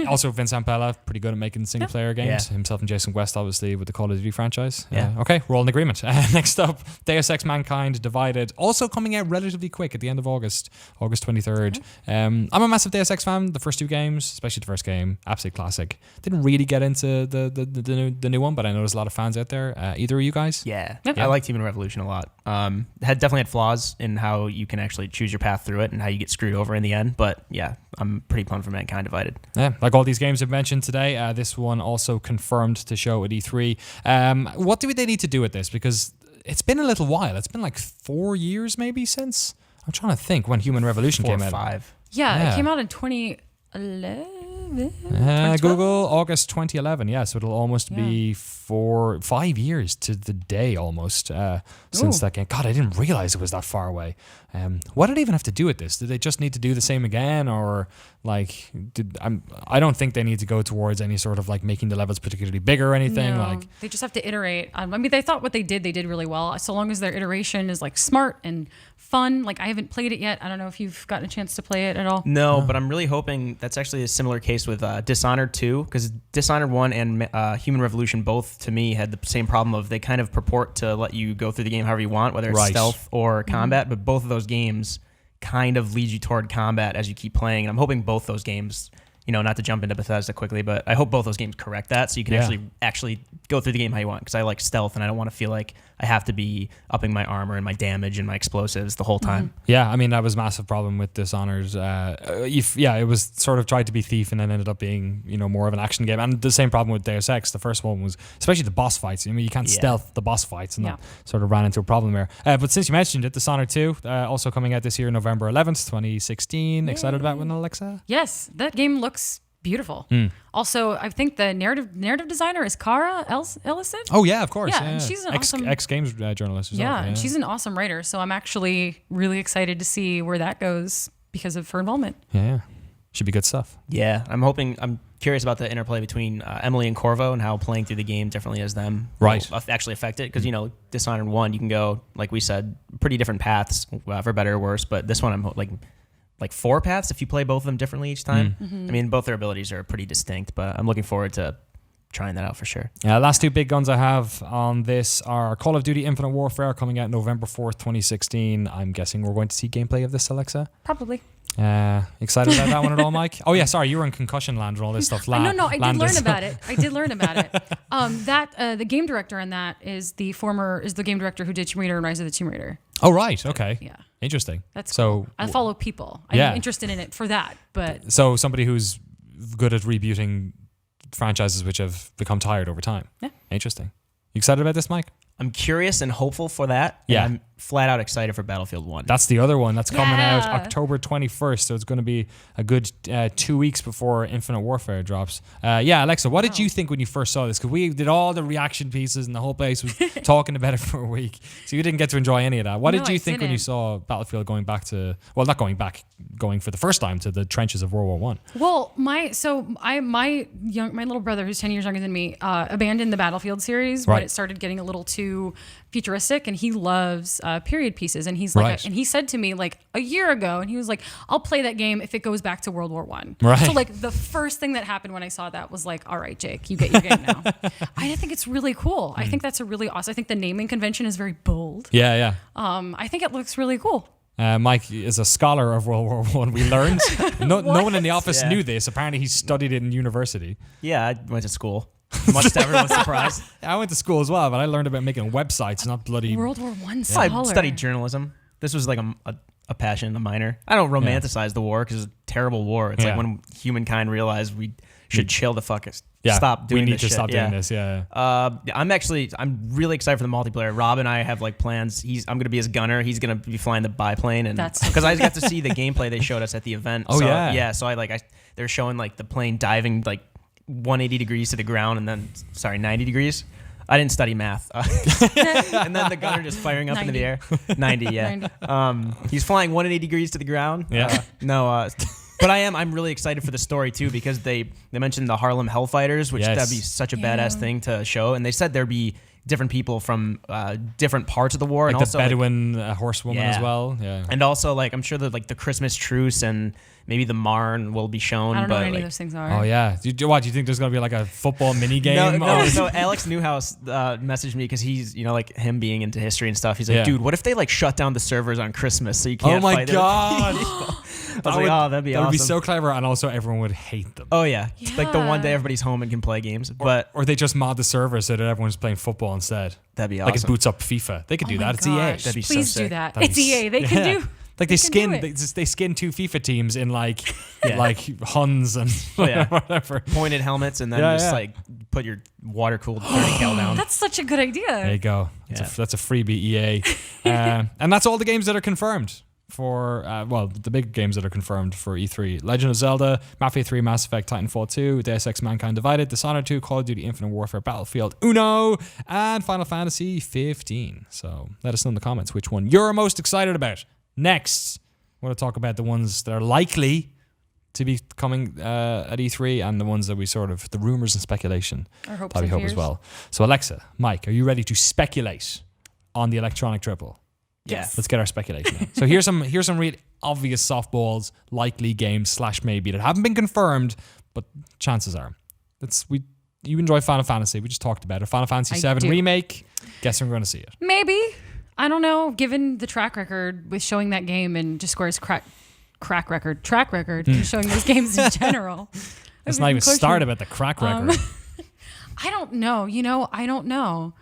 Also, Vince Ampella, pretty good at making single player games. Yeah. Himself and Jason West, obviously, with the Call of Duty franchise. Yeah. Okay, we're all in agreement. Next up, Deus Ex Mankind Divided. Also coming out relatively quick at the end of August 23rd. I'm a massive Deus Ex fan. The first two games, especially the first game, absolute classic. Didn't really get into the new one, but I know there's a lot of fans out there. Either of you guys? Yeah. Yep. I liked Human Revolution a lot. Definitely had flaws in how you can actually choose your path through it and how you get screwed over in the end. But yeah, I'm pretty pumped for Mankind Divided. Yeah, like all these games I've mentioned today, this one also confirmed to show at E3. What do they need to do with this? Because it's been a little while. It's been like 4 years maybe since. I'm trying to think when Human Revolution 4 came or out. 5. Yeah, Yeah. it came out in 2011. Google, August 2011. Yeah, so it'll almost be 5 years to the day almost since that game. God, I didn't realize it was that far away. What did they even have to do with this? Did they just need to do the same again, or like? I don't think they need to go towards any sort of like making the levels particularly bigger or anything. No, Like, they just have to iterate. I mean, they thought what they did really well. So long as their iteration is like smart and fun. Like, I haven't played it yet. I don't know if you've gotten a chance to play it at all. No, but I'm really hoping that's actually a similar case with Dishonored 2, because Dishonored 1 and Human Revolution both, to me, had the same problem of they kind of purport to let you go through the game however you want, whether it's Right. stealth or combat, but both of those games kind of lead you toward combat as you keep playing. And I'm hoping both those games, not to jump into Bethesda quickly, but I hope both those games correct that so you can actually go through the game how you want, because I like stealth and I don't want to feel like I have to be upping my armor and my damage and my explosives the whole time. yeah, I mean that was a massive problem with Dishonored. It was sort of tried to be Thief and then ended up being more of an action game. And the same problem with Deus Ex. The first one was especially the boss fights. I mean you can't stealth the boss fights, and that sort of ran into a problem there. But since you mentioned it, Dishonored 2 also coming out this year, November 11th, 2016. Excited about one, Alexa? Yes, that game looks beautiful. Also, I think the narrative designer is Kara Ellison. Oh yeah, of course. Yeah, and she's an awesome ex games journalist. Herself, Yeah, and she's an awesome writer. So I'm actually really excited to see where that goes because of her involvement. yeah. Should be good stuff. Yeah, I'm curious about the interplay between Emily and Corvo and how playing through the game differently as them Right. will actually affect it. Because, Dishonored 1, you can go, like we said, pretty different paths, for better or worse. But this one, I'm like 4 paths if you play both of them differently each time. I mean, both their abilities are pretty distinct, but I'm looking forward to trying that out for sure. Last two big guns I have on this are Call of Duty Infinite Warfare coming out November 4th, 2016. I'm guessing we're going to see gameplay of this, Alexa. Probably. Excited about that one at all, Mike? Oh yeah, sorry, you were in Concussion Land and all this stuff. No, I did learn about it. The game director on that is the game director who did Tomb Raider and Rise of the Tomb Raider. Oh right, okay. Yeah. Interesting. That's so cool. I follow people. I'm Yeah. interested in it for that, but So somebody who's good at rebooting franchises which have become tired over time. Yeah. Interesting. You excited about this, Mike? I'm curious and hopeful for that. Yeah. And I'm flat out excited for Battlefield 1. That's the other one that's coming out Yeah. October 21st, so it's going to be a good 2 weeks before Infinite Warfare drops. Alexa, what did you think when you first saw this? Because we did all the reaction pieces and the whole place was talking about it for a week, so you didn't get to enjoy any of that. What No, did you I think when you didn't. saw Battlefield going back to, well, not going back, going for the first time to the trenches of World War One? well, my little brother who's 10 years younger than me abandoned the Battlefield series when Right. it started getting a little too into futuristic, and he loves period pieces. And he's like, and he said to me like a year ago, and he was like, "I'll play that game if it goes back to World War One." Right. So like the first thing that happened when I saw that was like, "All right, Jake, you get your game now." I think it's really cool. I think that's a really awesome. I think the naming convention is very bold. Yeah. I think it looks really cool. Mike is a scholar of World War One. We learned. No one in the office knew this. Apparently, he studied it in university. Yeah, I went to school. Much to everyone's surprise. I went to school as well, but I learned about making websites, not bloody. World War One I scholar. studied journalism. This was like a passion, a minor. I don't romanticize the war because it's a terrible war. It's like when humankind realized we should chill the fuck. Stop doing this. We need to shit. stop doing this. Yeah. I'm really excited for the multiplayer. Rob and I have like plans. I'm gonna be his gunner. He's gonna be flying the biplane, and because I got to see the gameplay they showed us at the event. Oh, yeah. So they're showing like the plane diving like 180 degrees to the ground, and then 90 degrees. I didn't study math. And then the gunner just firing up into the air. 90, yeah. 90. He's flying 180 degrees to the ground. Yeah. But I'm really excited for the story too, because they mentioned the Harlem Hellfighters, which that'd be such a badass thing to show. And they said there'd be different people from different parts of the war, Like and also the Bedouin horsewoman as well. Yeah. And also like I'm sure that like the Christmas truce and maybe the Marne will be shown. I don't know but what any like, of those things are. Oh yeah. Do you think there's gonna be like a football mini game? No. So Alex Newhouse messaged me because he's like him being into history and stuff. He's like, dude, what if they like shut down the servers on Christmas so you can't? Oh my fight god. I was like, oh, that'd be awesome. That would be so clever, and also everyone would hate them. Oh yeah. Like the one day everybody's home and can play games, Or they just mod the server so that everyone's playing football instead. That'd be awesome. Like it boots up FIFA. They could do that. It's EA. That'd be Please so do sick. that. That'd It's be EA. They can do. Like they skin two FIFA teams in like Huns and whatever. Pointed helmets and then like put your water cooled 30 cal down. That's such a good idea. There you go. That's a freebie, EA. And that's all the games that are confirmed for the big games that are confirmed for E3: Legend of Zelda, Mafia 3, Mass Effect, Titanfall 2, Deus Ex: Mankind Divided, Dishonored 2, Call of Duty: Infinite Warfare, Battlefield Uno, and Final Fantasy 15. So let us know in the comments which one you're most excited about. Next, I want to talk about the ones that are likely to be coming at E3 and the ones that we the rumors and speculation Our hopes that we and hope fears. as well. So Alexa, Mike, are you ready to speculate on the electronic triple? Yes. Let's get our speculation out. So here's some real obvious softballs, likely games / maybe that haven't been confirmed, but chances are. You enjoy Final Fantasy. We just talked about it. Final Fantasy I 7 do. remake. Guess we're going to see it. Maybe. I don't know. Given the track record with showing that game and just Square's track record with showing those games in general. Let's not even start about the crack record. I don't know. I don't know.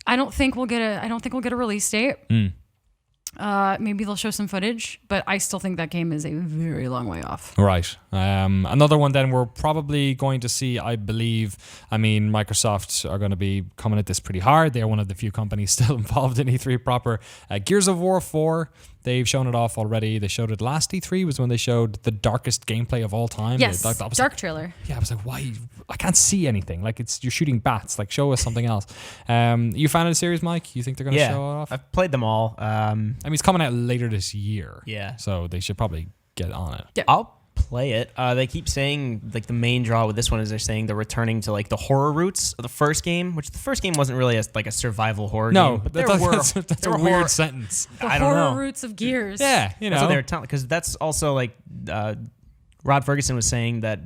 I don't think we'll get a release date. Maybe they'll show some footage, but I still think that game is a very long way off. Right. Another one then we're probably going to see, I believe. I mean, Microsoft are going to be coming at this pretty hard. They're one of the few companies still involved in E3 proper. Gears of War 4, they've shown it off already. They showed it last E3 was when they showed the darkest gameplay of all time. Yes, That was dark trailer. Yeah, I was like, why? I can't see anything. Like you're shooting bats. Like show us something else. You a fan of the series, Mike? You think they're going to show it off? I've played them all. I mean, it's coming out later this year. Yeah. So they should probably get on it. Yeah. I'll play it. They keep saying like the main draw with this one is they're saying they're returning to like the horror roots of the first game, which the first game wasn't really a survival horror game. But that's a weird sentence. The I don't horror know. roots of Gears. Yeah, That's what they're telling, because that's also like Rod Ferguson was saying that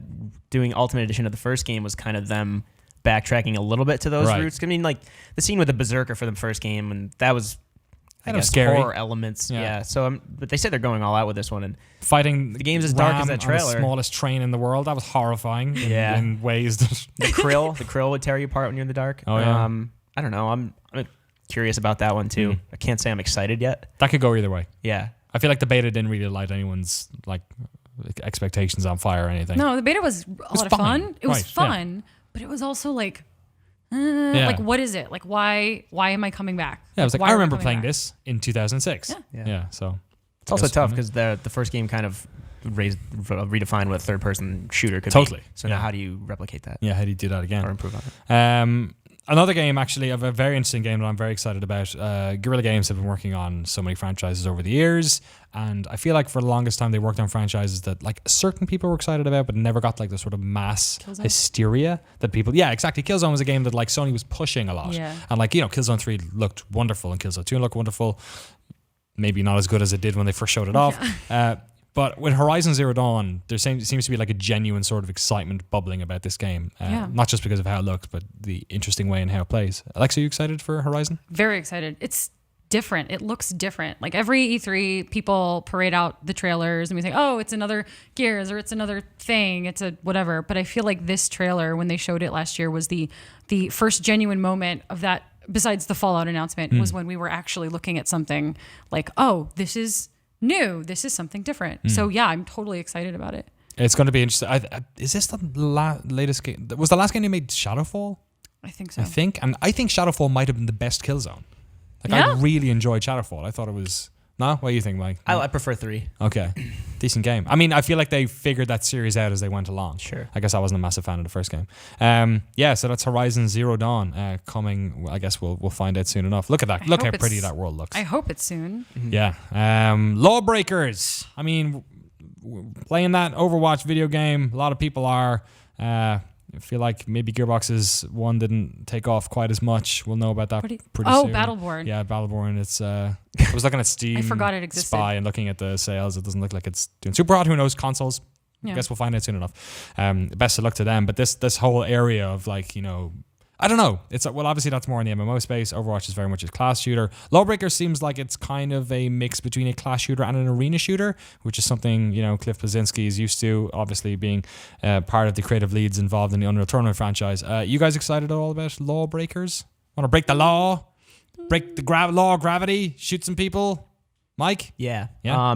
doing Ultimate Edition of the first game was kind of them backtracking a little bit to those roots. I mean, like the scene with the Berserker for the first game, and that was I guess scary. horror elements. Yeah. So, but they said they're going all out with this one, and fighting the game's as dark as that trailer. On the smallest train in the world. That was horrifying. In ways that the krill would tear you apart when you're in the dark. Oh yeah. I don't know. I'm curious about that one too. I can't say I'm excited yet. That could go either way. Yeah. I feel like the beta didn't really light anyone's expectations on fire or anything. No, the beta was a lot of fun. It was fun, but it was also like, like what is it? Like why am I coming back? Yeah, I was like, why I are we remember coming playing back? this in 2006. Yeah. So it's also tough because the first game kind of redefined what a third person shooter could Totally. be. So now how do you replicate that? Yeah, how do you do that again? Or improve on it? Another game, actually, of a very interesting game that I'm very excited about. Guerrilla Games have been working on so many franchises over the years, and I feel like for the longest time they worked on franchises that like certain people were excited about, but never got like the sort of mass hysteria that people. Yeah, exactly. Killzone was a game that like Sony was pushing a lot, and like Killzone 3 looked wonderful, and Killzone 2 looked wonderful. Maybe not as good as it did when they first showed it off. But with Horizon Zero Dawn, there seems to be like a genuine sort of excitement bubbling about this game. Not just because of how it looked, but the interesting way in how it plays. Alexa, are you excited for Horizon? Very excited. It's different. It looks different. Like every E3, people parade out the trailers and we think, oh, it's another Gears or it's another thing. It's a whatever. But I feel like this trailer, when they showed it last year, was the first genuine moment of that, besides the Fallout announcement, was when we were actually looking at something like, oh, this is new. This is something different. So yeah, I'm totally excited about it. It's going to be interesting. Is this the latest game? Was the last game you made Shadowfall? I think so. I think Shadowfall might have been the best Killzone. Like I really enjoyed Shadowfall. I thought it was. No, what do you think, Mike? I prefer 3. Okay, decent game. I mean, I feel like they figured that series out as they went along. Sure. I guess I wasn't a massive fan of the first game. So that's Horizon Zero Dawn coming. I guess we'll find out soon enough. Look at that. Look how pretty that world looks. I hope it's soon. Mm-hmm. Yeah. Lawbreakers. I mean, playing that Overwatch video game, a lot of people are. I feel like maybe Gearbox's one didn't take off quite as much. We'll know about that pretty soon. Battleborn. Yeah, Battleborn. It's I was looking at Steam. I forgot it existed. Spy and looking at the sales. It doesn't look like it's doing super hot. Who knows? Consoles. I guess we'll find out soon enough. Best of luck to them. But this whole area of like, I don't know. It's obviously that's more in the MMO space. Overwatch is very much a class shooter. Lawbreaker seems like it's kind of a mix between a class shooter and an arena shooter, which is something Cliff Bleszinski is used to. Obviously, being part of the creative leads involved in the Unreal Tournament franchise. You guys excited at all about Lawbreakers? Want to break the law? Break the law of gravity? Shoot some people? Mike? Yeah. Yeah.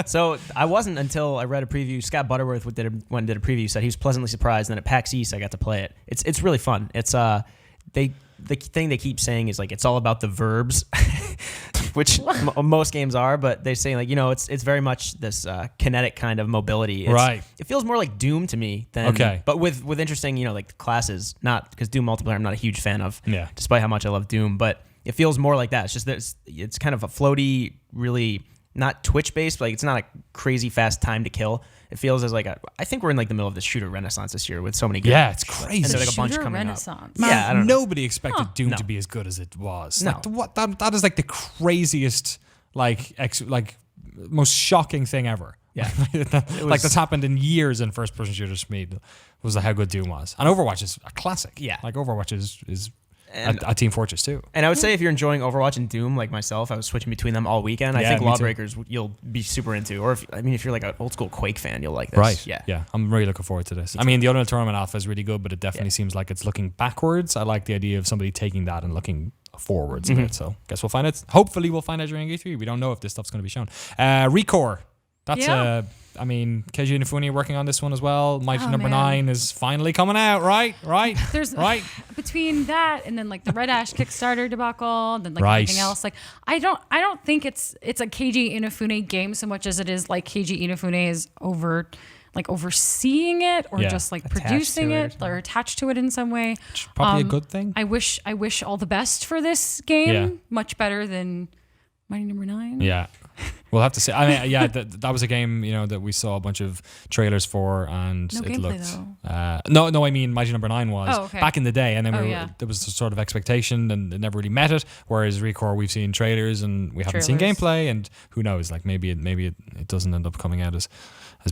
So I wasn't until I read a preview. Scott Butterworth did a preview, said he was pleasantly surprised. And then at PAX East, I got to play it. It's really fun. It's the thing they keep saying is like it's all about the verbs, which most games are. But they're saying like it's very much this kinetic kind of mobility. Right. It feels more like Doom to me than but with interesting like classes. Not because Doom multiplayer I'm not a huge fan of. Yeah. Despite how much I love Doom, but it feels more like that. It's just that it's kind of a floaty, really not Twitch based. Like it's not a crazy fast time to kill. It feels as like I think we're in like the middle of the shooter renaissance this year with so many games. Yeah, it's crazy. And there's like a bunch Shooter coming renaissance. up. Yeah, I don't know. Nobody expected Doom to be as good as it was. No. Like, what that is like the craziest like most shocking thing ever. Yeah. Like that's happened in years in first person shooters for me was how good Doom was. And Overwatch is a classic. Yeah. Like Overwatch is a Team Fortress too. And I would say if you're enjoying Overwatch and Doom like myself, I was switching between them all weekend. I think Lawbreakers you'll be super into. Or if you're like an old school Quake fan, you'll like this. Right. Yeah. Yeah. I'm really looking forward to this. I mean, the Unreal Tournament alpha is really good, but it definitely seems like it's looking backwards. I like the idea of somebody taking that and looking forwards a bit. So guess we'll find it. Hopefully we'll find out during E3. We don't know if this stuff's going to be shown. Recore. That's I mean, Keiji Inafune working on this one as well. Mighty Number 9 is finally coming out, right? There's between that and then like the Red Ash Kickstarter debacle, and then like everything else. Like I don't think it's a Keiji Inafune game so much as it is like Keiji Inafune is overseeing it or just like producing it or attached to it in some way. Probably a good thing. I wish all the best for this game. Much better than Mighty Number 9. Yeah. We'll have to see. I mean, yeah, that was a game, that we saw a bunch of trailers for, and no it gameplay, looked. No, I mean, Mighty Number 9 was back in the day, and then there was a sort of expectation, and it never really met it. Whereas Recore, we've seen trailers, and we haven't seen gameplay, and who knows? Like maybe it doesn't end up coming out as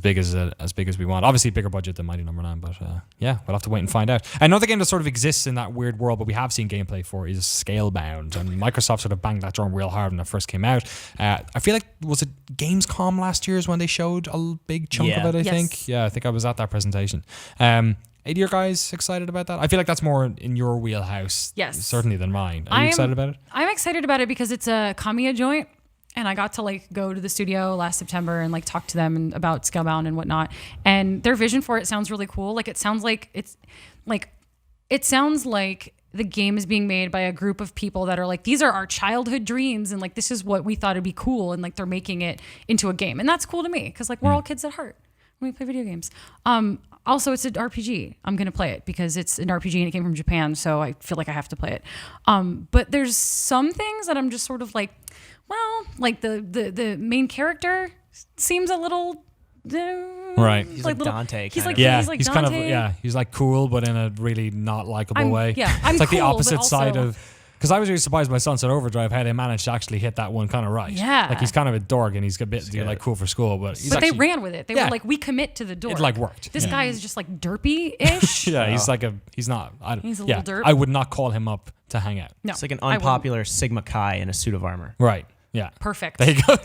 big as we want. Obviously, bigger budget than Mighty Number 9, but we'll have to wait and find out. Another game that sort of exists in that weird world, but we have seen gameplay for, is Scalebound, and Microsoft sort of banged that drum real hard when it first came out. I feel like, was it Gamescom last year is when they showed a big chunk of it, I think? Yeah, I think I was at that presentation. Are you guys excited about that? I feel like that's more in your wheelhouse, certainly, than mine. Are you excited about it? I'm excited about it because it's a Kamiya joint. And I got to like go to the studio last September and like talk to them about Scalebound and whatnot. And their vision for it sounds really cool. Like it sounds like the game is being made by a group of people that are like, these are our childhood dreams, and like this is what we thought would be cool, and like they're making it into a game. And that's cool to me because like we're all kids at heart when we play video games. Also, it's an RPG. I'm gonna play it because it's an RPG and it came from Japan, so I feel like I have to play it. But there's some things that I'm just sort of like, well, like the main character seems a little. Right. He's like Dante. He's like he's Dante. kind of he's like cool, but in a really not likable way. Yeah, I'm it's like the cool, but opposite side also- of. Because I was really surprised by Sunset Overdrive how they managed to actually hit that one kind of right. Yeah. Like he's kind of a dork and he's a bit like cool for school, but he's But actually, they ran with it. They Yeah. were like, we commit to the door. It like worked. This guy is just like derpy-ish. Yeah, he's like he's not. He's a little derp. I would not call him up to hang out. No, It's like an I wouldn't. unpopular Sigma Chi in a suit of armor. Right. Yeah. Perfect. There you go.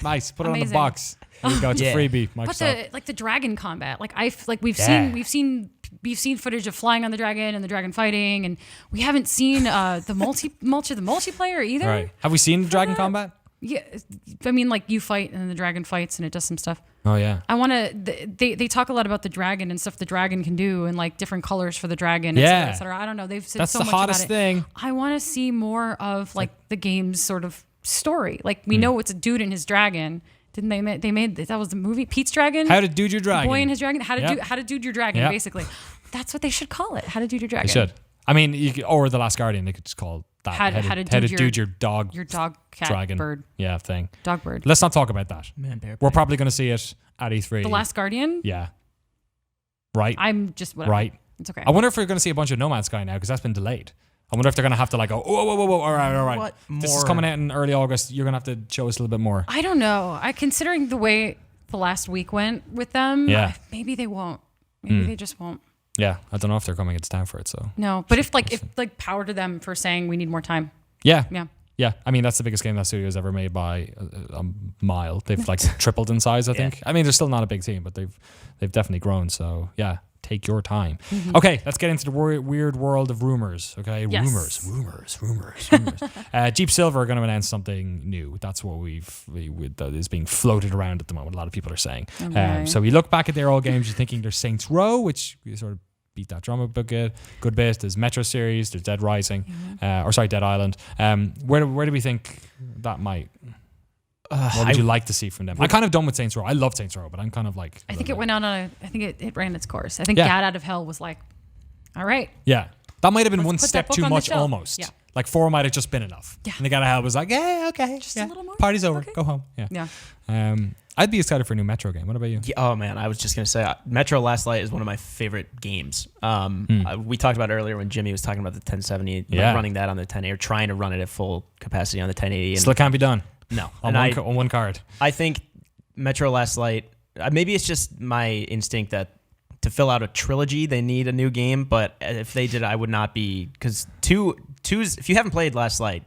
Nice. Put it on the Amazing. box. There you go. It's Yeah. a freebie. But Microsoft. the dragon combat, like we've Yeah. seen footage of flying on the dragon and the dragon fighting, and we haven't seen the multiplayer either. Right. Have we seen Dragon Combat? Yeah, I mean, like you fight and the dragon fights and it does some stuff. Oh yeah. I want to. They talk a lot about the dragon and stuff the dragon can do and like different colors for the dragon, Yeah. et cetera, et cetera. I don't know. They've said That's so the much hottest about it. thing. I want to see more of like the game's sort of story. Like we know it's a dude and his dragon. Didn't they made that was the movie Pete's Dragon? How to do your dragon. Boy and his dragon. How to Yep. do your dragon, Yep. basically. That's what they should call it. How to do your dragon. They should. I mean, or The Last Guardian. They could just call it that. How to do your dog. Your dog, cat, dragon. bird, Yeah, thing. dog, bird. Let's not talk about that. Man, bear. We're probably going to see it at E3. The Last Guardian. Yeah. Right. I'm just whatever. Right. It's okay. I wonder if we're going to see a bunch of No Man's Sky now because that's been delayed. I wonder if they're going to have to like go, whoa, all right. What This is more- coming out in early August. You're going to have to show us a little bit more. I don't know. Considering the way the last week went with them, Yeah. maybe they won't. Maybe they just won't. Yeah, I don't know if they're coming into town for it. So No, but if power to them for saying we need more time. yeah. Yeah. I mean, that's the biggest game that studio's ever made by a mile. They've like tripled in size, I think. I mean, they're still not a big team, but they've definitely grown. So yeah, take your time. Okay, let's get into the weird world of rumors. Okay, Yes. rumors. Jeep Silver are going to announce something new. That's what that is being floated around at the moment. A lot of people are saying. Okay. So we look back at their old games. You're thinking there's Saints Row, which we sort of beat that drum a bit good bit. There's Metro series. There's Dead Rising, Dead Island. Where do we think that might? What would you like to see from them? I'm kind of done with Saints Row. I love Saints Row, but I'm kind of like. I think it went on I think it ran its course. I think Yeah. Gat Out of Hell was like, all right. Yeah, that might have been Let's one put step that book too on the much, shelf. almost. Yeah. Like 4 might have just been enough. Yeah. And the guy out of Hell was like, yeah, okay, Just a little more? Party's over. Okay. Go home. Yeah. Yeah. I'd be excited for a new Metro game. What about you? Yeah, oh man, I was just gonna say Metro Last Light is one of my favorite games. We talked about earlier when Jimmy was talking about the 1070, like Yeah. running that on the 1080 or trying to run it at full capacity on the 1080. And Still can't be done no, on and on one card. I think Metro Last Light. Maybe it's just my instinct that to fill out a trilogy, they need a new game. But if they did, I would not be because two's. If you haven't played Last Light,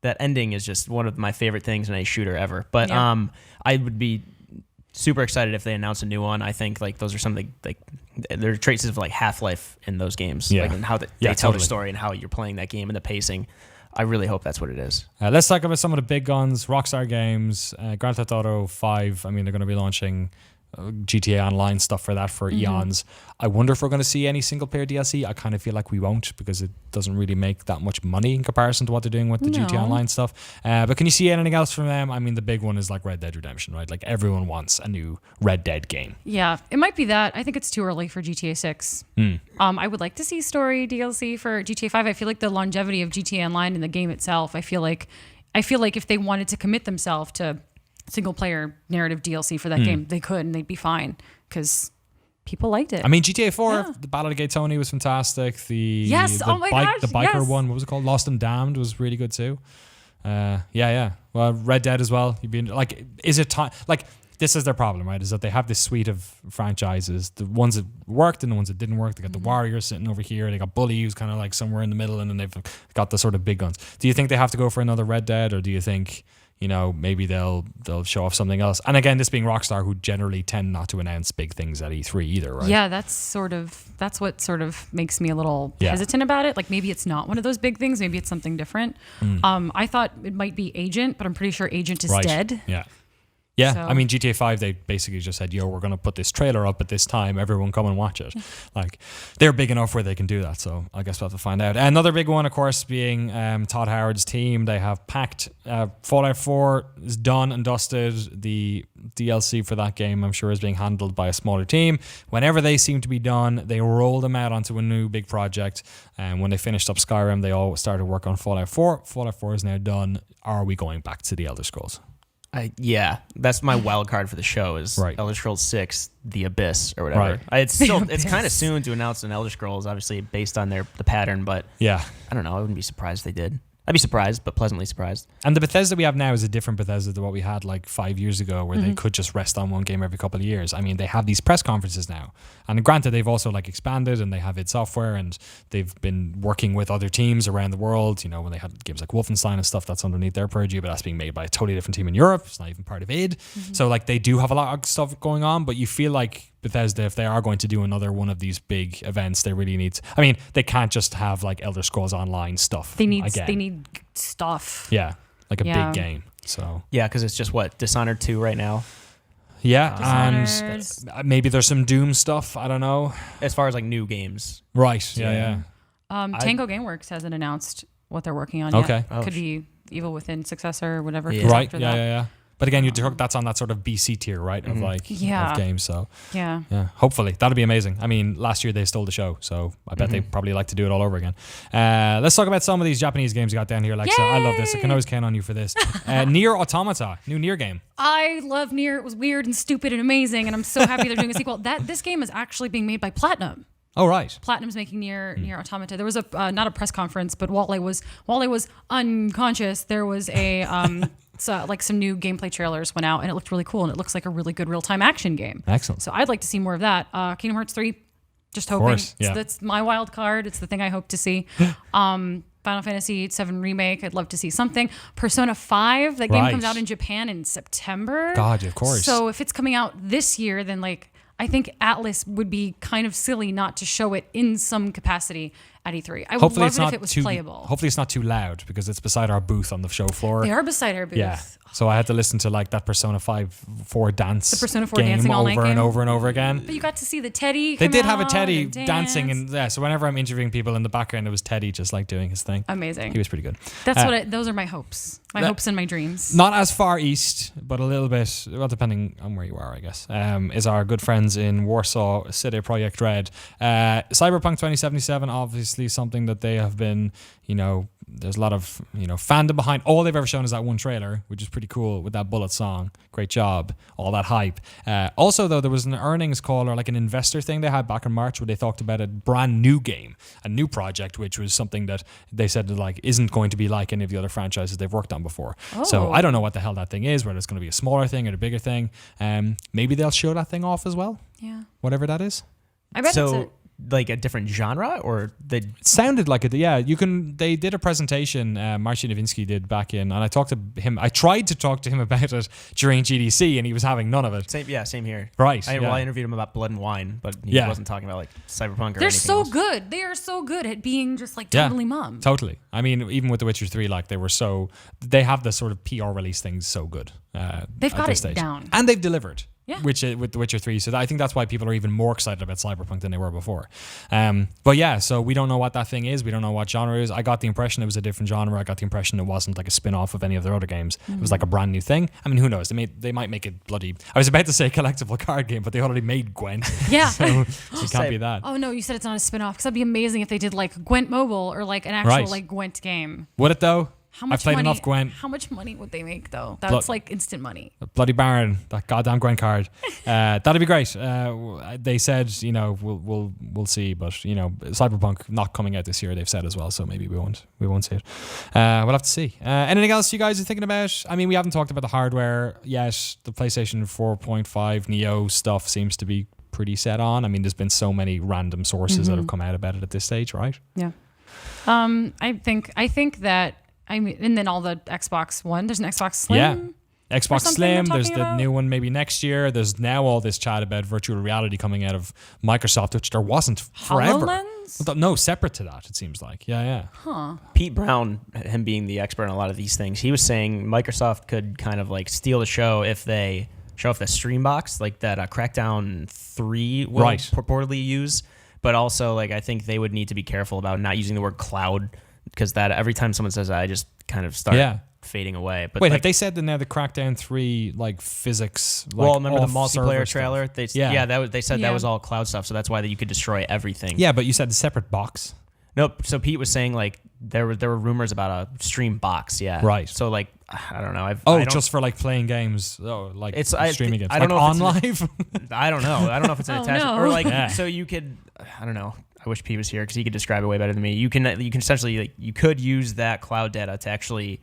that ending is just one of my favorite things in a shooter ever. But Yeah. I would be super excited if they announce a new one. I think like those are something like there are traces of like Half-Life in those games, Yeah. like and how they Yeah, tell totally. the story and how you're playing that game and the pacing. I really hope that's what it is. Let's talk about some of the big guns. Rockstar Games, Grand Theft Auto 5. I mean, they're going to be launching GTA Online stuff for that for eons. I wonder if we're going to see any single player DLC. I kind of feel like we won't because it doesn't really make that much money in comparison to what they're doing with the GTA No. Online stuff. But can you see anything else from them? I mean, the big one is like Red Dead Redemption, right? Like everyone wants a new Red Dead game. Yeah, it might be that. I think it's too early for GTA 6. I would like to see story DLC for GTA 5. I feel like the longevity of GTA Online in the game itself. I feel like if they wanted to commit themselves to single player narrative DLC for that game, they could and they'd be fine because people liked it. I mean, GTA 4, Yeah. the Battle of Gay Tony was fantastic. Yes, oh my gosh, the biker yes. one, what was it called? Lost and Damned was really good too. Yeah. Well, Red Dead as well. You'd be like, is it time? Like, this is their problem, right? Is that they have this suite of franchises, the ones that worked and the ones that didn't work. They got the Warriors sitting over here. They got Bully, who's kind of like somewhere in the middle, and then they've got the sort of big guns. Do you think they have to go for another Red Dead, or do you think, maybe they'll show off something else? And again, this being Rockstar, who generally tend not to announce big things at E3 either, right? Yeah, that's what sort of makes me a little hesitant about it. Like maybe it's not one of those big things. Maybe it's something different. I thought it might be Agent, but I'm pretty sure Agent is dead. Yeah. Yeah, So- I mean GTA 5, they basically just said, "Yo, we're gonna put this trailer up at this time. Everyone come and watch it." Like they're big enough where they can do that. So I guess we'll have to find out. Another big one, of course, being Todd Howard's team. They have packed Fallout 4 is done and dusted. The DLC for that game, I'm sure, is being handled by a smaller team. Whenever they seem to be done, they roll them out onto a new big project. And when they finished up Skyrim, they all started work on Fallout 4. Fallout 4 is now done. Are we going back to the Elder Scrolls? Yeah, that's my wild card for the show is Right. Elder Scrolls 6, The Abyss or whatever. Right. It's kind of soon to announce an Elder Scrolls, obviously based on the pattern, but Yeah. I don't know. I wouldn't be surprised if they did. I'd be surprised, but pleasantly surprised. And the Bethesda we have now is a different Bethesda to what we had like 5 years ago, where they could just rest on one game every couple of years. I mean, they have these press conferences now, and granted, they've also like expanded and they have id Software, and they've been working with other teams around the world. You know, when they had games like Wolfenstein and stuff, that's underneath their purview, but that's being made by a totally different team in Europe. It's not even part of id. So like they do have a lot of stuff going on, but you feel like Bethesda, if they are going to do another one of these big events, they really need. I mean, they can't just have like Elder Scrolls Online stuff. They need again. stuff. Yeah, like a Yeah. big game. So Yeah, because it's just Dishonored 2 right now. yeah, Dishonored. and maybe there's some Doom stuff. I don't know. As far as like new games. Right. Yeah. Tango Gameworks hasn't announced what they're working on Okay. yet. Could be Evil Within successor or whatever. Yeah. comes Right. after Yeah. that. Yeah. But again, that's on that sort of BC tier, right? Of like Yeah. of games. So Yeah. yeah, hopefully that'll be amazing. I mean, last year they stole the show, so I bet they probably like to do it all over again. Let's talk about some of these Japanese games you got down here, Alexa. I love this. I can always count on you for this. Nier Automata, new Nier game. I love Nier. It was weird and stupid and amazing, and I'm so happy they're doing a sequel. This game is actually being made by Platinum. Oh right. Platinum's making Nier Automata. There was a not a press conference, but while I was unconscious, there was a so like some new gameplay trailers went out, and it looked really cool, and it looks like a really good real-time action game. Excellent. So I'd like to see more of that. Kingdom Hearts 3, just hoping. course, yeah. That's my wild card. It's the thing I hope to see. Final Fantasy VII Remake, I'd love to see something. Persona 5, that game Right. comes out in Japan in September. God, of course. So if it's coming out this year, then like I think Atlas would be kind of silly not to show it in some capacity at E3. I would Hopefully love it's it not if it was too playable. Hopefully it's not too loud because it's beside our booth on the show floor. They are beside our booth. Yeah. So I had to listen to like that Persona 4 dance. The Persona 4 game dancing all over night and game. over and over again. But you got to see the Teddy. They come did have a out Teddy and dancing, dance. and yeah. So whenever I'm interviewing people in the background, it was Teddy just like doing his thing. Amazing. He was pretty good. That's those are my hopes. My hopes and my dreams. Not as far east, but a little bit. Well, depending on where you are, I guess. Is our good friends in Warsaw, City Projekt Red. Cyberpunk 2077, obviously something that they have been. There's a lot of fandom behind. All they've ever shown is that one trailer, which is pretty cool with that Bullet song. Great job, all that hype. Also, though, there was an earnings call or like an investor thing they had back in March where they talked about a brand new game, a new project, which was something that they said like isn't going to be like any of the other franchises they've worked on before. So I don't know what the hell that thing is, whether it's going to be a smaller thing or a bigger thing. Maybe they'll show that thing off as well. Yeah. Whatever that is. I bet it's So like a different genre or the It sounded like it. Yeah, they did a presentation. Marcin Nowinski did back in, and I talked to him. I tried to talk to him about it during GDC, and he was having none of it. same here. Right. Well, I yeah. interviewed him about Blood and Wine, but he Yeah. wasn't talking about like Cyberpunk or they're anything so else. good. They are so good at being just like Yeah. totally mum. Totally. I mean, even with The Witcher 3, like they have the sort of PR release things so good. They've at got this it stage. down. And they've delivered. Yeah. With The Witcher 3. So I think that's why people are even more excited about Cyberpunk than they were before. But yeah, so we don't know what that thing is. We don't know what genre it is. I got the impression it was a different genre. I got the impression it wasn't like a spin-off of any of their other games. It was like a brand new thing. I mean, who knows? They might make it bloody... I was about to say collectible card game, but they already made Gwent. Yeah. So it can't be that. Oh no, you said it's not a spin-off because that'd be amazing if they did like Gwent Mobile or like an actual Right. like Gwent game. Would it though? How much I've played money, enough Gwent. How much money would they make though? That's like instant money. Bloody Baron, that goddamn Gwent card. That'd be great. They said, we'll see, but Cyberpunk not coming out this year. They've said as well, so maybe we won't see it. We'll have to see. Anything else you guys are thinking about? I mean, we haven't talked about the hardware yet. The PlayStation 4.5 Neo stuff seems to be pretty set on. I mean, there's been so many random sources that have come out about it at this stage, right? Yeah. I think that and then all the Xbox One. There's an Xbox Slim. Yeah. Xbox something Slim, they're there's talking the about? new one maybe next year. There's now all this chat about virtual reality coming out of Microsoft, which there wasn't forever. HoloLens? ones? No, separate to that, it seems like. Yeah. Pete Brown, him being the expert on a lot of these things, he was saying Microsoft could kind of like steal the show if they show off the Streambox, like that Crackdown 3 will purportedly use. But also, like, I think they would need to be careful about not using the word cloud, because that every time someone says that, I just kind of start fading away. But wait, like, have they said that now the Crackdown 3 like physics? Like, well, remember the multiplayer trailer? Stuff? They said that was all cloud stuff, so that's why you could destroy everything. Yeah, but you said the separate box. Nope. So Pete was saying like there were rumors about a stream box. Yeah. Right. So like I don't know. I don't, just for like playing games. Oh, like it's streaming games. I don't like know on live. I don't know. I don't know if it's an Oh, attachment no. or like so you could. I don't know. I wish Pete was here because he could describe it way better than me. You can essentially like, you could use that cloud data to actually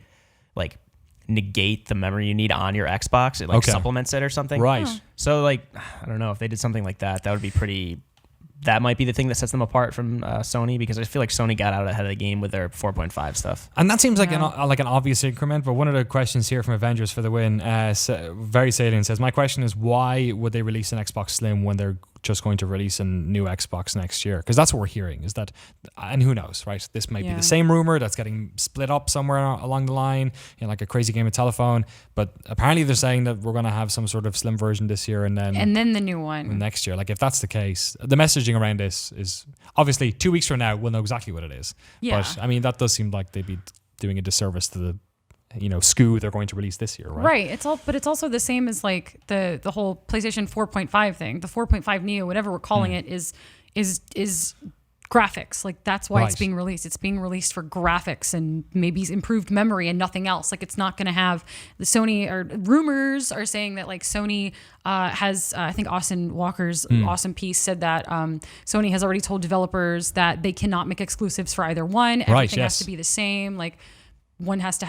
like negate the memory you need on your Xbox. It like supplements it or something. Right. So like I don't know if they did something like that. That would be pretty. That might be the thing that sets them apart from Sony, because I feel like Sony got out ahead of the game with their 4.5 stuff. And that seems like an obvious increment. But one of the questions here from Avengers for the Win, very salient, says, my question is, why would they release an Xbox Slim when they're just going to release a new Xbox next year? Because that's what we're hearing, is that, and who knows, right? This may be the same rumor that's getting split up somewhere along the line in like a crazy game of telephone. But apparently they're saying that we're going to have some sort of slim version this year and then the new one next year. Like if that's the case, the messaging around this is obviously 2 weeks from now we'll know exactly what it is. Yeah. But I mean, that does seem like they'd be doing a disservice to the SKU they're going to release this year, right? Right. But it's also the same as like the whole PlayStation 4.5 thing. The 4.5 Neo, whatever we're calling it, is graphics. Like that's why it's being released. It's being released for graphics and maybe improved memory and nothing else. Like it's not going to have the Sony, or rumors are saying that like Sony has, I think Austin Walker's awesome piece said that Sony has already told developers that they cannot make exclusives for either one. Everything has to be the same. Like they have to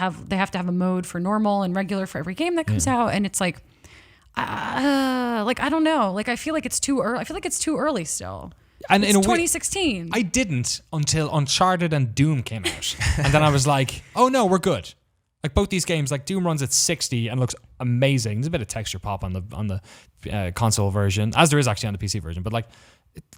have a mode for normal and regular for every game that comes out. And it's like I don't know. Like I feel like it's too early. I feel like it's too early still. And it's in a 2016. I didn't until Uncharted and Doom came out. And then I was like, oh no, we're good. Like both these games, like Doom runs at 60 and looks amazing. There's a bit of texture pop on the console version, as there is actually on the PC version. But like,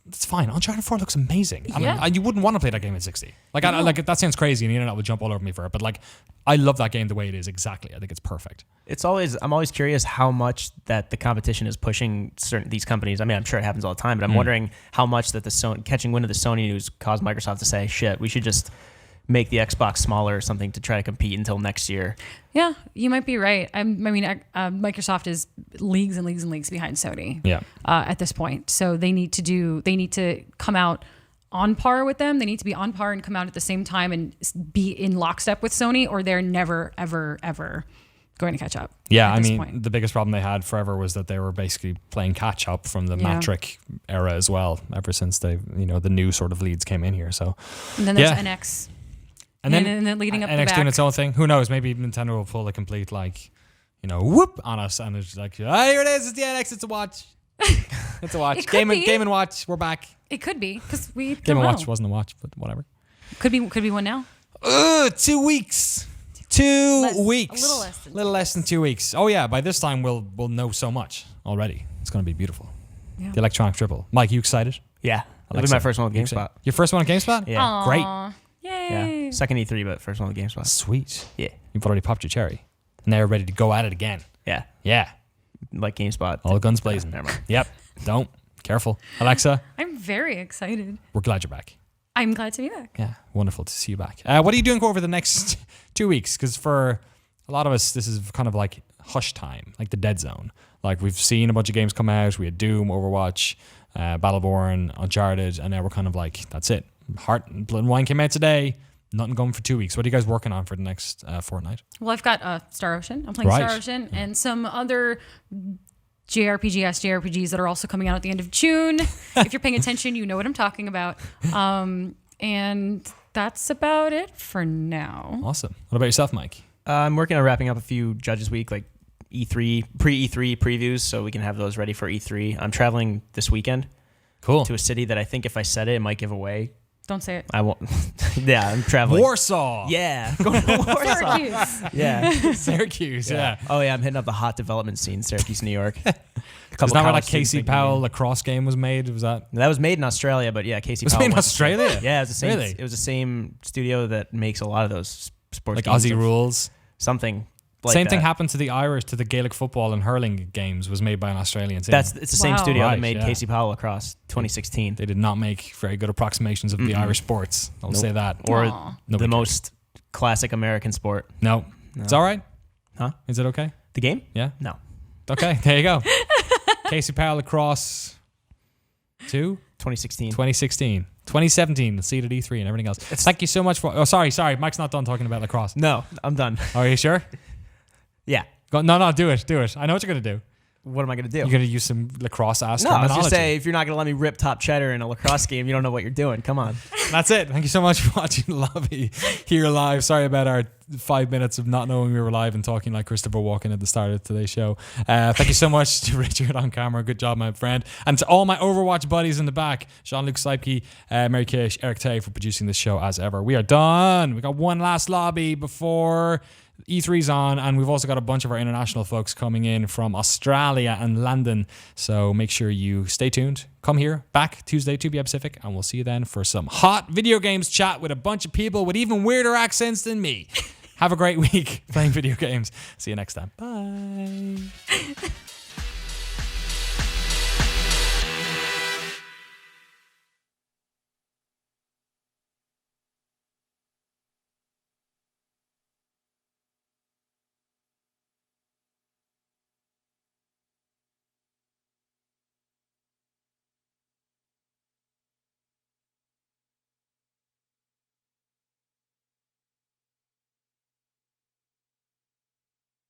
it's fine. Uncharted 4 looks amazing. I mean, you wouldn't want to play that game at 60. Like, no. Like that sounds crazy, and the internet would jump all over me for it. But like, I love that game the way it is. Exactly. I think it's perfect. I'm always curious how much that the competition is pushing these companies. I mean, I'm sure it happens all the time, but I'm wondering how much that catching wind of the Sony news caused Microsoft to say, "Shit, we should just make the Xbox smaller or something to try to compete until next year." Yeah, you might be right. Microsoft is leagues and leagues and leagues behind Sony. Yeah. At this point, so they need to come out on par with them. They need to be on par and come out at the same time and be in lockstep with Sony, or they're never, ever, ever going to catch up. Yeah, I mean, the biggest problem they had forever was that they were basically playing catch up from the Matrix era as well, ever since the new sort of leads came in here. So, and then there's NX. And then leading up NX the back. doing its own thing. Who knows? Maybe Nintendo will pull a complete whoop on us, and it's like, here it is. It's the NX. It's a watch. It's a watch. Game and Watch. We're back. It could be because we Game and Watch wasn't a watch, but whatever. Could be one now. 2 weeks. 2 weeks. A little less than 2 weeks. Oh yeah, by this time we'll know so much already. It's going to be beautiful. Yeah. The electronic triple. Mike, you excited? Yeah, that'll be my first one with GameSpot. Your first one at GameSpot? Yeah. Aww. Great. Yay. Yeah, second E3, but first one with GameSpot. Sweet. Yeah. You've already popped your cherry. And now you're ready to go at it again. Yeah. Yeah. Like GameSpot. All guns blazing. Never mind. Yep. Don't. Careful. Alexa, I'm very excited. we're glad you're back. I'm glad to be back. Yeah. Wonderful to see you back. What are you doing over the next 2 weeks? Because for a lot of us, this is kind of like hush time, like the dead zone. Like we've seen a bunch of games come out. We had Doom, Overwatch, Battleborn, Uncharted, and now we're kind of like, that's it. Heart and Blood and Wine came out today. Nothing going for 2 weeks. What are you guys working on for the next fortnight? Well, I've got Star Ocean. I'm playing Star Ocean and some other JRPGs that are also coming out at the end of June. If you're paying attention, you know what I'm talking about. And that's about it for now. Awesome. What about yourself, Mike? I'm working on wrapping up a few Judges Week, like pre-E3 previews, so we can have those ready for E3. I'm traveling this weekend. Cool. To a city that I think if I said it might give away Don't say it. I won't. Yeah, I'm traveling. Warsaw. Yeah, going to Warsaw. Syracuse. Yeah. Syracuse. Yeah. Oh yeah, I'm hitting up the hot development scene, Syracuse, New York. Is that where that Casey Powell lacrosse game was made? Was that? That was made in Australia, but yeah, Casey It was Powell made in went to- Australia? Yeah, it was the same. Really? It was the same studio that makes a lot of those sports Like games Aussie of rules. something. Like Same thing that. happened to the Irish, to the Gaelic football and hurling games was made by an Australian team. It's the same Wow. studio Right, that made yeah. Casey Powell across 2016, They did not make very good approximations of the Irish sports. I'll say that. or Aw. the Nobody most classic American sport. No. It's all right. Huh? Is it okay? The game? Yeah. No. Okay. There you go. Casey Powell lacrosse 2016. 2016. 2017, seeded E3 and everything else. Thank you so much for. Oh, sorry. Mike's not done talking about lacrosse. No, I'm done. Are you sure? Yeah. No, do it. I know what you're gonna do. What am I gonna do? You're gonna use some lacrosse ass No, I was terminology. just say if you're not gonna let me rip top cheddar in a lacrosse game, you don't know what you're doing. Come on. That's it. Thank you so much for watching Lobby here live. Sorry about our 5 minutes of not knowing we were live and talking like Christopher Walken at the start of today's show. Thank you so much to Richard on camera. Good job, my friend. And to all my Overwatch buddies in the back, Jean-Luc Seipke, Mary Kay, Eric Tay for producing this show as ever. We are done. We got one last lobby before E3's on, and we've also got a bunch of our international folks coming in from Australia and London. So make sure you stay tuned. Come here back Tuesday, 2 p.m. Pacific, and we'll see you then for some hot video games chat with a bunch of people with even weirder accents than me. Have a great week playing video games. See you next time. Bye.